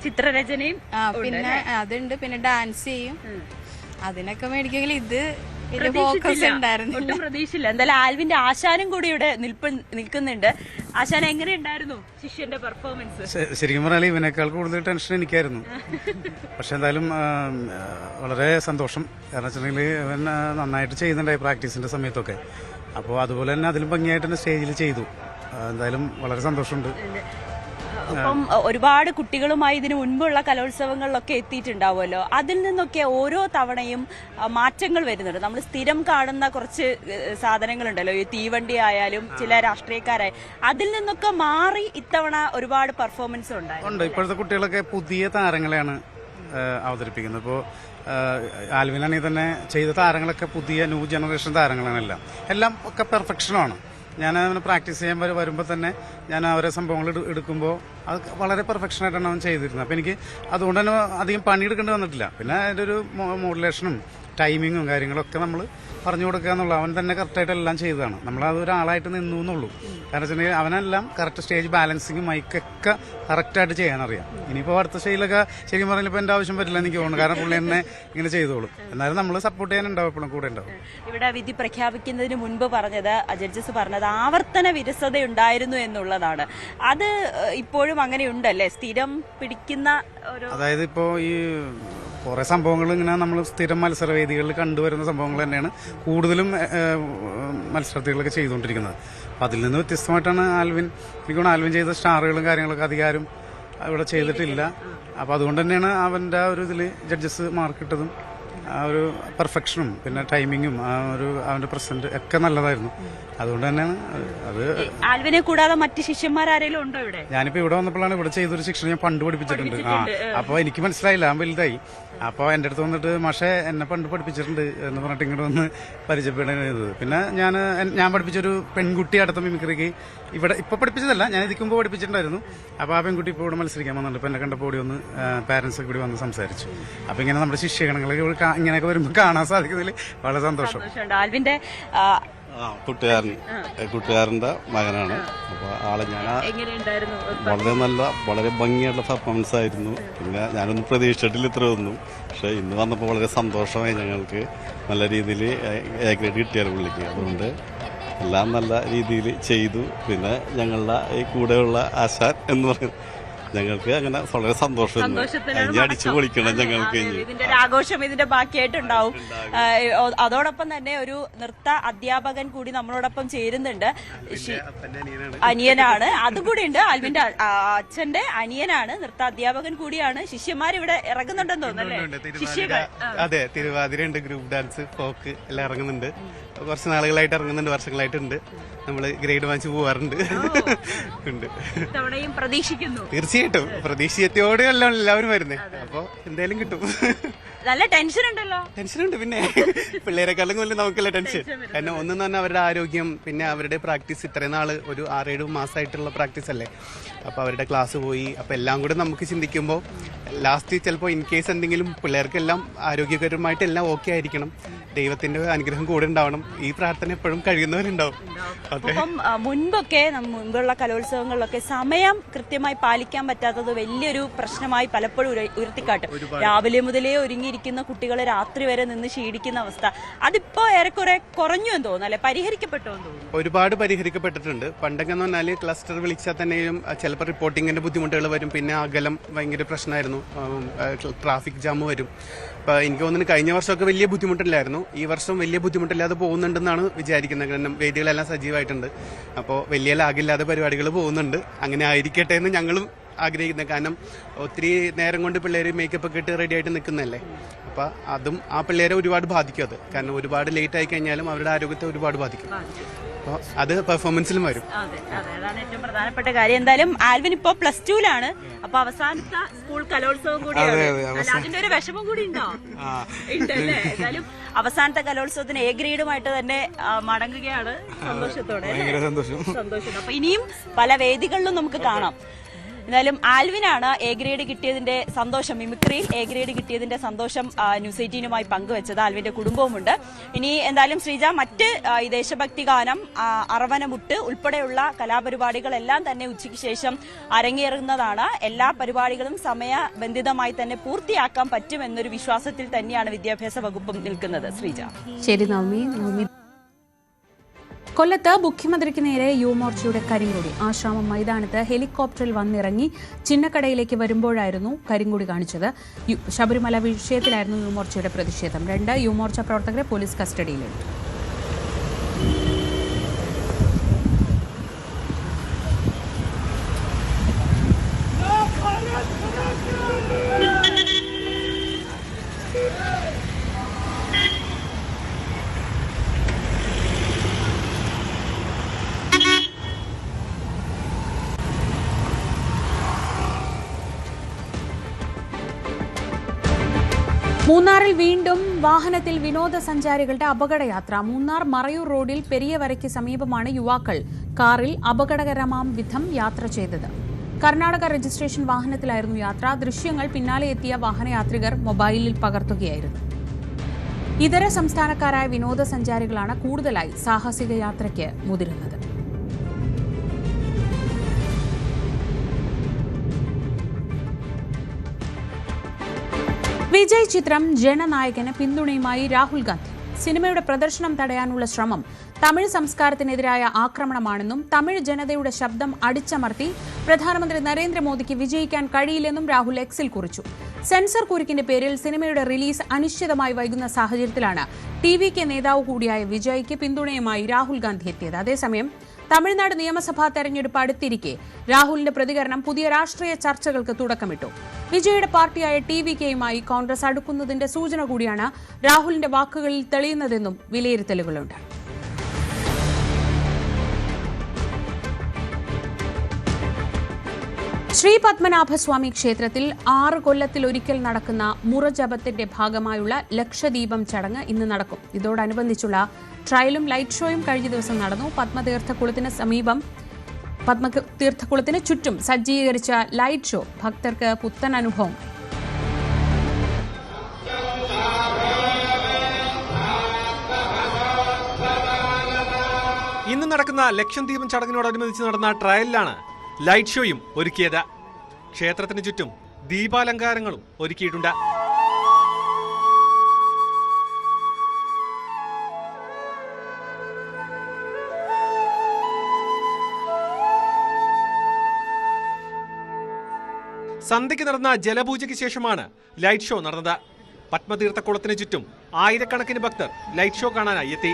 ചിത്രരചനയും പിന്നെ അതുണ്ട്, പിന്നെ ഡാൻസ് ചെയ്യും. അതിനൊക്കെ മേടിക്കെങ്കിൽ ഇത് ഫോക്കസ് ഉണ്ടായിരുന്നു. ഒട്ടും പ്രതീക്ഷയില്ല. എന്തായാലും ആൽവിന്റെ ആശാനും കൂടി ഇവിടെ നിൽക്കുന്നുണ്ട്. ആശാൻ, എങ്ങനെയുണ്ടായിരുന്നു ശിഷ്യന്റെ പെർഫോമൻസ്? ശരിക്കും പറഞ്ഞാൽ ഇവനേക്കാൾ കൂടുതൽ ടെൻഷൻ എനിക്കായിരുന്നു. പക്ഷെ എന്തായാലും വളരെ സന്തോഷം. കാരണം വെച്ചിട്ടുണ്ടെങ്കിൽ ഇവൻ നന്നായിട്ട് ചെയ്യുന്നുണ്ടായി പ്രാക്ടീസിന്റെ സമയത്തൊക്കെ. അപ്പോൾ അതുപോലെ തന്നെ അതിലും ഭംഗിയായിട്ട് തന്നെ സ്റ്റേജിൽ ചെയ്തു. എന്തായാലും വളരെ സന്തോഷമുണ്ട്. അപ്പം ഒരുപാട് കുട്ടികളുമായി ഇതിനു മുൻപുള്ള കലോത്സവങ്ങളിലൊക്കെ എത്തിയിട്ടുണ്ടാവുമല്ലോ. അതിൽ നിന്നൊക്കെ ഓരോ തവണയും മാറ്റങ്ങൾ വരുന്നുണ്ട്. നമ്മൾ സ്ഥിരം കാണുന്ന കുറച്ച് സാധനങ്ങളുണ്ടല്ലോ, ഈ തീവണ്ടി ആയാലും ചില രാഷ്ട്രീയക്കാരായി, അതിൽ നിന്നൊക്കെ മാറി ഇത്തവണ ഒരുപാട് പെർഫോമൻസ് ഉണ്ടായിട്ടുണ്ട്. ഇപ്പോഴത്തെ കുട്ടികളൊക്കെ പുതിയ താരങ്ങളെയാണ് അവതരിപ്പിക്കുന്നത്. ഇപ്പോൾ ആൽവിനാണെങ്കിൽ തന്നെ ചെയ്ത താരങ്ങളൊക്കെ പുതിയ ന്യൂ ജനറേഷൻ താരങ്ങളാണ്. എല്ലാം ഒക്കെ പെർഫെക്ഷനാണ്. ഞാൻ അവന് പ്രാക്ടീസ് ചെയ്യാൻ വരുമ്പോൾ തന്നെ ഞാൻ അവരെ സംഭവങ്ങൾ എടുക്കുമ്പോൾ അത് വളരെ പെർഫെക്ഷനായിട്ടാണ് അവൻ ചെയ്തിരുന്നത്. അപ്പോൾ എനിക്ക് അതുകൊണ്ട് തന്നെ അധികം പണിയെടുക്കേണ്ടി വന്നിട്ടില്ല. പിന്നെ അതിൻ്റെ ഒരു മോഡുലേഷനും ടൈമിങ്ങും കാര്യങ്ങളൊക്കെ നമ്മൾ പറഞ്ഞു കൊടുക്കുക എന്നുള്ള, അവൻ തന്നെ കറക്റ്റായിട്ട് എല്ലാം ചെയ്തതാണ്. നമ്മളത് ഒരാളായിട്ട് നിന്നു എന്നുള്ളൂ. കാരണം വെച്ചിട്ടുണ്ടെങ്കിൽ അവനെല്ലാം കറക്റ്റ് സ്റ്റേജ് ബാലൻസിങ് മൈക്കൊക്കെ കറക്റ്റായിട്ട് ചെയ്യാനറിയാം. ഇനിയിപ്പോൾ അടുത്ത സ്റ്റേജിലൊക്കെ ശരിക്കും പറഞ്ഞപ്പോൾ എൻ്റെ ആവശ്യം പറ്റില്ല എനിക്ക് തോന്നുന്നു. കാരണം പുള്ളി തന്നെ ഇങ്ങനെ ചെയ്തോളും. എന്നാലും നമ്മൾ സപ്പോർട്ട് ചെയ്യാനുണ്ടാവും, എപ്പോഴും കൂടെ ഉണ്ടാവും. ഇവിടെ വിധി പ്രഖ്യാപിക്കുന്നതിന് മുൻപ് പറഞ്ഞത്, ജഡ്ജസ് പറഞ്ഞത് ആവർത്തന വിരസതയുണ്ടായിരുന്നു എന്നുള്ളതാണ്. അത് ഇപ്പോഴും അങ്ങനെയുണ്ടല്ലേ? സ്ഥിരം പിടിക്കുന്ന ഒരു, അതായത് ഇപ്പോൾ ഈ കുറേ സംഭവങ്ങൾ ഇങ്ങനെ നമ്മൾ സ്ഥിരം മത്സരവേദികളിൽ കണ്ടുവരുന്ന സംഭവങ്ങൾ തന്നെയാണ് കൂടുതലും മത്സരാർത്ഥികളൊക്കെ ചെയ്തുകൊണ്ടിരിക്കുന്നത്. അപ്പം അതിൽ നിന്ന് വ്യത്യസ്തമായിട്ടാണ് ആൽവിൻ ചെയ്ത സ്റ്റാറുകളും കാര്യങ്ങളൊക്കെ അധികാരം ഇവിടെ ചെയ്തിട്ടില്ല. അപ്പോൾ അതുകൊണ്ട് തന്നെയാണ് അവൻ്റെ ആ ഒരു ഇതിൽ ജഡ്ജസ് മാർക്ക് ഇട്ടതും. ആ ഒരു പെർഫെക്ഷനും പിന്നെ ടൈമിങ്ങും ആ ഒരു അവൻ്റെ പ്രസന്റ് ഒക്കെ നല്ലതായിരുന്നു. അതുകൊണ്ട് തന്നെയാണ് അത്. ആൽവിനെ കൂടാതെ മറ്റ് ശിഷ്യന്മാരാരെങ്കിലും ഉണ്ടോ ഇവിടെ? ഞാനിപ്പോൾ ഇവിടെ വന്നപ്പോഴാണ് ഇവിടെ ചെയ്തൊരു ശിക്ഷണം ഞാൻ പണ്ട് പഠിപ്പിച്ചിട്ടുണ്ട്. അപ്പോൾ എനിക്ക് മനസ്സിലായില്ല, ഞാൻ വലുതായി. അപ്പോൾ എൻ്റെ അടുത്ത് വന്നിട്ട് മാഷെ എന്നെ പണ്ട് പഠിപ്പിച്ചിട്ടുണ്ട് എന്ന് പറഞ്ഞിട്ട് ഇങ്ങോട്ട് വന്ന് പരിചയപ്പെടുകയാണ് ചെയ്തത്. പിന്നെ ഞാൻ പഠിപ്പിച്ചൊരു പെൺകുട്ടി അടുത്ത മിമിക്രിക്ക് ഇവിടെ ഇപ്പോൾ പഠിപ്പിച്ചതല്ല, ഞാൻ ഇതിക്ക് മുമ്പ് പഠിപ്പിച്ചിട്ടുണ്ടായിരുന്നു. അപ്പോൾ ആ പെൺകുട്ടി ഇപ്പോൾ ഇവിടെ മത്സരിക്കാൻ വന്നിട്ടുണ്ട്. ഇപ്പോൾ എന്നെ കണ്ടപ്പോൾ കൂടി ഒന്ന് പാരൻസ് കൂടി വന്ന് സംസാരിച്ചു. അപ്പോൾ ഇങ്ങനെ നമ്മുടെ ശിഷ്യഗണങ്ങളൊക്കെ ഇങ്ങനെയൊക്കെ വരുമ്പോൾ കാണാൻ സാധിക്കുന്നതിൽ വളരെ സന്തോഷം. ആൽവിന്റെ കൂട്ടുകാരൻ്റെ മകനാണ്. അപ്പോൾ ആളെ ഞാൻ വളരെ ഭംഗിയായിട്ടുള്ള പെർഫോമൻസ് ആയിരുന്നു. പിന്നെ ഞാനൊന്നും പ്രതീക്ഷിച്ചിട്ടില്ല ഇത്രയൊന്നും. പക്ഷേ ഇന്ന് വന്നപ്പോൾ വളരെ സന്തോഷമായി. ഞങ്ങൾക്ക് നല്ല രീതിയിൽ A ഗ്രേഡ് കിട്ടിയാൽ പുള്ളിക്ക്. അതുകൊണ്ട് എല്ലാം നല്ല രീതിയിൽ ചെയ്തു. പിന്നെ ഞങ്ങളുടെ ഈ കൂടെയുള്ള ആശാൻ എന്ന് പറയുന്നത് ഞങ്ങൾക്ക് അങ്ങനെ വളരെ സന്തോഷം അടിച്ചു പൊളിക്കണം ഞങ്ങൾക്ക്. ഇതിന്റെ ഒരു ആഘോഷം ഇതിന്റെ ബാക്കിയായിട്ടുണ്ടാവും. അതോടൊപ്പം തന്നെ ഒരു നൃത്ത അധ്യാപകൻ കൂടി നമ്മളോടൊപ്പം ചേരുന്നുണ്ട്. അനിയനാണ്, അതുകൂടി ഉണ്ട്. ആൽവിന്റെ അച്ഛന്റെ അനിയനാണ്, നൃത്ത അധ്യാപകൻ കൂടിയാണ്. ശിഷ്യന്മാർ ഇവിടെ ഇറങ്ങുന്നുണ്ടെന്ന് തോന്നുന്നല്ലേ? ശിഷ്യകൾ അതെ, തിരുവാതിര ഉണ്ട്, ഗ്രൂപ്പ് ഡാൻസ്, ഫോക്ക് എല്ലാം ഇറങ്ങുന്നുണ്ട്. കുറച്ച് നാളുകളായിട്ട് ഇറങ്ങുന്നുണ്ട്, വർഷങ്ങളായിട്ടുണ്ട്. നമ്മള് ഗ്രേഡ് വാങ്ങിച്ച് പോവാറുണ്ട്. പ്രതീക്ഷിക്കുന്നു. തീർച്ചയായിട്ടും പ്രതീക്ഷയോടെയല്ല എല്ലാവരും വരുന്നത്. അപ്പൊ എന്തായാലും കിട്ടും. നല്ല ടെൻഷൻ ഉണ്ടല്ലോ. ടെൻഷനുണ്ട്, പിന്നെ പിള്ളേരെക്കാളും കൊല്ലം നമുക്കല്ല ടെൻഷൻ. കാരണം ഒന്നെന്ന് പറഞ്ഞാൽ അവരുടെ ആരോഗ്യം, പിന്നെ അവരുടെ പ്രാക്ടീസ് ഇത്രയും നാള് ഒരു 6-7 മാസമായിട്ടുള്ള പ്രാക്ടീസ് അല്ലേ. അപ്പോൾ അവരുടെ ക്ലാസ് പോയി, അപ്പോൾ എല്ലാം കൂടെ നമുക്ക് ചിന്തിക്കുമ്പോൾ ലാസ്റ്റ് ചിലപ്പോൾ ഇൻ കേസ് എന്തെങ്കിലും പിള്ളേർക്കെല്ലാം ആരോഗ്യകരമായിട്ട് എല്ലാം ഓക്കെ ആയിരിക്കണം. ദൈവത്തിന്റെ അനുഗ്രഹം കൂടെ ഉണ്ടാവണം. ഈ പ്രാർത്ഥന എപ്പോഴും കഴിയുന്നവരുണ്ടാവും. അപ്പം മുൻപൊക്കെ മുൻപുള്ള കലോത്സവങ്ങളിലൊക്കെ സമയം കൃത്യമായി പാലിക്കാൻ പറ്റാത്തത് വലിയൊരു പ്രശ്നമായി പലപ്പോഴും ഉയർത്തിക്കാട്ടും. രാവിലെ മുതലേ ഒരുങ്ങിയിരിക്കുന്ന കുട്ടികളെ രാത്രി വരെ നിന്ന് ക്ഷീണിക്കുന്ന അവസ്ഥ, അതിപ്പോ ഏറെക്കുറെ കുറഞ്ഞു എന്ന് തോന്നുന്നു, അല്ലെ? പരിഹരിക്കപ്പെട്ടോ എന്ന് തോന്നുന്നു. ഒരുപാട് പരിഹരിക്കപ്പെട്ടിട്ടുണ്ട്. പണ്ടൊക്കെ എന്ന് പറഞ്ഞാൽ ക്ലസ്റ്റർ വിളിച്ചാൽ തന്നെയും ചിലപ്പോൾ റിപ്പോർട്ടിങ്ങിന്റെ ബുദ്ധിമുട്ടുകൾ വരും. പിന്നെ അകലം ഭയങ്കര പ്രശ്നമായിരുന്നു, ട്രാഫിക് ജാം വരും. അപ്പോൾ എനിക്ക് തോന്നുന്നു കഴിഞ്ഞ വർഷമൊക്കെ വലിയ ബുദ്ധിമുട്ടില്ലായിരുന്നു. ഈ വർഷം വലിയ ബുദ്ധിമുട്ടില്ലാതെ പോകുന്നുണ്ടെന്നാണ് വിചാരിക്കുന്നത്. കാരണം വേദികളെല്ലാം സജീവമായിട്ടുണ്ട്. അപ്പോൾ വലിയ ലാഗില്ലാതെ പരിപാടികൾ പോകുന്നുണ്ട്. അങ്ങനെ ആയിരിക്കട്ടെ എന്ന് ഞങ്ങളും ആഗ്രഹിക്കുന്നത്. കാരണം ഒത്തിരി നേരം കൊണ്ട് പിള്ളേർ മേക്കപ്പ് ഒക്കെ ഇട്ട് റെഡി ആയിട്ട് നിൽക്കുന്നതല്ലേ. അപ്പോൾ അതും ആ പിള്ളേരെ ഒരുപാട് ബാധിക്കും. അത് കാരണം ഒരുപാട് ലേറ്റ് ആയി കഴിഞ്ഞാലും അവരുടെ ആരോഗ്യത്തെ ഒരുപാട് ബാധിക്കും. അപ്പോൾ അത് പെർഫോമൻസിലും വരും. അതാണ് ഏറ്റവും പ്രധാനപ്പെട്ട കാര്യം. എന്തായാലും ആൽവിൻ ഇപ്പോൾ +2-ലാണ്. അപ്പൊ അവസാനത്തെ സ്കൂൾ കലോത്സവം കൂടിയാണ്. അതിന്റെ ഒരു വിഷമം കൂടി ഉണ്ടോ? ഉണ്ടല്ലേ? എന്തായാലും അവസാനത്തെ കലോത്സവത്തിന് A ഗ്രേഡുമായിട്ട് തന്നെ മടങ്ങുകയാണ്. സന്തോഷത്തോടെ. സന്തോഷം. അപ്പൊ ഇനിയും പല വേദികളിലും നമുക്ക് കാണാം. എന്തായാലും ആൽവിനാണ് A ഗ്രേഡ് കിട്ടിയതിന്റെ സന്തോഷം, മിമിക്രിയിൽ A ഗ്രേഡ് കിട്ടിയതിന്റെ സന്തോഷം ന്യൂസ് 18-മായി പങ്കുവച്ചത്. ആൽവിന്റെ കുടുംബവുമുണ്ട്. ഇനി എന്തായാലും ശ്രീജ, മറ്റ് ഈ ദേശഭക്തി ഗാനം, അറവനമുട്ട് ഉൾപ്പെടെയുള്ള കലാപരിപാടികളെല്ലാം തന്നെ ഉച്ചയ്ക്ക് ശേഷം അരങ്ങേറുന്നതാണ്. എല്ലാ പരിപാടികളും സമയബന്ധിതമായി തന്നെ പൂർത്തിയാക്കാൻ പറ്റുമെന്നൊരു വിശ്വാസത്തിൽ തന്നെയാണ് വിദ്യാഭ്യാസ വകുപ്പും നിൽക്കുന്നത്. ശ്രീജ. ശരി നവമി. കൊല്ലത്ത് മുഖ്യമന്ത്രിക്ക് നേരെ യുവമോർച്ചയുടെ കരിങ്കൊടി. ആശ്രാമം മൈതാനത്ത് ഹെലികോപ്റ്ററിൽ വന്നിറങ്ങി ചിന്നക്കടയിലേക്ക് വരുമ്പോഴായിരുന്നു കരിങ്കൊടി കാണിച്ചത്. ശബരിമല വിഷയത്തിലായിരുന്നു യുവമോർച്ചയുടെ പ്രതിഷേധം. 2 യുവമോർച്ച പ്രവർത്തകരെ പോലീസ് കസ്റ്റഡിയിലെടുത്തു. മൂന്നാറിൽ വീണ്ടും വാഹനത്തിൽ വിനോദസഞ്ചാരികളുടെ അപകടയാത്ര. മൂന്നാർ മറയൂർ റോഡിൽ പെരിയവരയ്ക്ക് സമീപമാണ് യുവാക്കൾ കാറിൽ അപകടകരമാം വിധം യാത്ര ചെയ്തത്. കർണാടക രജിസ്ട്രേഷൻ വാഹനത്തിലായിരുന്നു യാത്ര. ദൃശ്യങ്ങൾ പിന്നാലെ എത്തിയ വാഹനയാത്രികർ മൊബൈലിൽ പകർത്തുകയായിരുന്നു. ഇതര സംസ്ഥാനക്കാരായ വിനോദസഞ്ചാരികളാണ് കൂടുതലായി സാഹസിക യാത്രയ്ക്ക് മുതിരുന്നത്. വിജയ് ചിത്രം ജനനായകന് പിന്തുണയുമായി രാഹുൽ ഗാന്ധി. സിനിമയുടെ പ്രദർശനം തടയാനുള്ള ശ്രമം തമിഴ് സംസ്കാരത്തിനെതിരായ ആക്രമണമാണെന്നും തമിഴ് ജനതയുടെ ശബ്ദം അടിച്ചമർത്തി പ്രധാനമന്ത്രി നരേന്ദ്രമോദിക്ക് വിജയിക്കാൻ കഴിയില്ലെന്നും രാഹുൽ എക്സിൽ കുറിച്ചു. സെൻസർ കുരുക്കിന്റെ പേരിൽ സിനിമയുടെ റിലീസ് അനിശ്ചിതമായി വൈകുന്ന സാഹചര്യത്തിലാണ് TVK നേതാവ് കൂടിയായ വിജയ്ക്ക് പിന്തുണയുമായി രാഹുൽ ഗാന്ധി എത്തിയത്. അതേസമയം തമിഴ്നാട് നിയമസഭാ തെരഞ്ഞെടുപ്പ് അടുത്തിരിക്കെ രാഹുലിന്റെ പ്രതികരണം പുതിയ രാഷ്ട്രീയ ചർച്ചകൾക്ക് തുടക്കമിട്ടു. വിജയുടെ പാർട്ടിയായ TVKയുമായി കോൺഗ്രസ് അടുക്കുന്നതിന്റെ സൂചന കൂടിയാണ് രാഹുലിന്റെ വാക്കുകളിൽ തെളിയുന്നതെന്നും വിലയിരുത്തലുകളുണ്ട്. ശ്രീ പത്മനാഭസ്വാമി ക്ഷേത്രത്തിൽ 6 കൊല്ലത്തിലൊരിക്കൽ നടക്കുന്ന മുറജപത്തിന്റെ ഭാഗമായുള്ള ലക്ഷദീപം ചടങ്ങ് ഇന്ന് നടക്കും. ഇതോടനുബന്ധിച്ചുള്ള ട്രയലും ലൈറ്റ് ഷോയും കഴിഞ്ഞ ദിവസം നടന്നു. പത്മതീർത്ഥക്കുളത്തിന് ചുറ്റും സജ്ജീകരിച്ച ലൈറ്റ് ഷോ ഭക്തർക്ക് പുത്തൻ അനുഭവം. ഇന്ന് നടക്കുന്ന ലക്ഷദീപം ചടങ്ങിനോടനുബന്ധിച്ച് നടന്ന ട്രയലിലാണ് ലൈറ്റ് ഷോയും ഒരുക്കിയത്. ക്ഷേത്രത്തിന് ചുറ്റും ദീപാലങ്കാരങ്ങളും ഒരുക്കിയിട്ടുണ്ട്. സന്ധ്യയ്ക്ക് നടന്ന ജലപൂജയ്ക്ക് ശേഷമാണ് ലൈറ്റ് ഷോ നടന്നത്. പത്മതീർത്ഥക്കുളത്തിന് ചുറ്റും ആയിരക്കണക്കിന് ഭക്തർ ലൈറ്റ് ഷോ കാണാനായി എത്തി.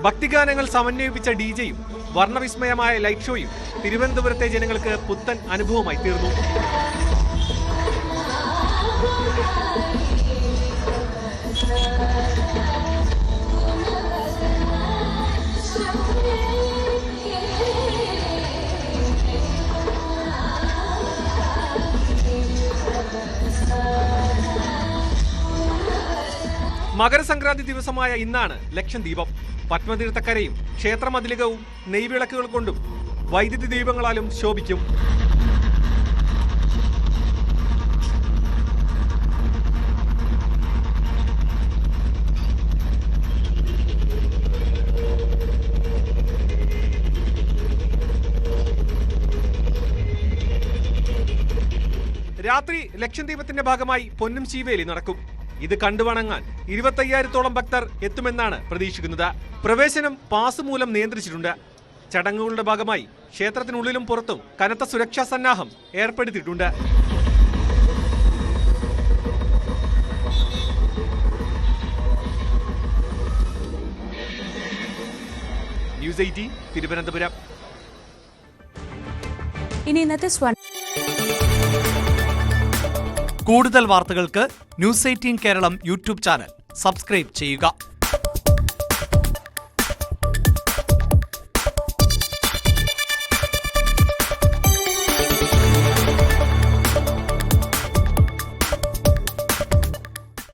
ഭക്തിഗാനങ്ങൾ സമന്വയിപ്പിച്ച ഡിജെയും വർണ്ണവിസ്മയമായ ലൈറ്റ് ഷോയും തിരുവനന്തപുരത്തെ ജനങ്ങൾക്ക് പുത്തൻ അനുഭവമായി തീർന്നു. മകരസംക്രാന്തി ദിവസമായ ഇന്നാണ് ലക്ഷദ്വീപം. പത്മതീർത്ഥക്കരയും ക്ഷേത്രമതിലകവും നെയ്വിളക്കുകൾ കൊണ്ടും വൈദ്യുതി ദീപങ്ങളാലും ശോഭിക്കും. രാത്രി ലക്ഷദ്വീപത്തിന്റെ ഭാഗമായി പൊന്നും ശീവേലി നടക്കും. ഇത് കണ്ടുവണങ്ങാൻ 25,000-ഓളം ഭക്തർ എത്തുമെന്നാണ് പ്രതീക്ഷിക്കുന്നത്. പ്രവേശനം പാസ് മൂലം നിയന്ത്രിച്ചിട്ടുണ്ട്. ചടങ്ങുകളുടെ ഭാഗമായി ക്ഷേത്രത്തിനുള്ളിലും പുറത്തും കനത്ത സുരക്ഷാ സന്നാഹം ഏർപ്പെടുത്തിയിട്ടുണ്ട്. ന്യൂസ് 18 തിരുവനന്തപുരം. ഇനി ഇന്നത്തെ കൂടുതൽ വാർത്തകൾക്ക് news 18 Keralam YouTube channel subscribe ചെയ്യുക.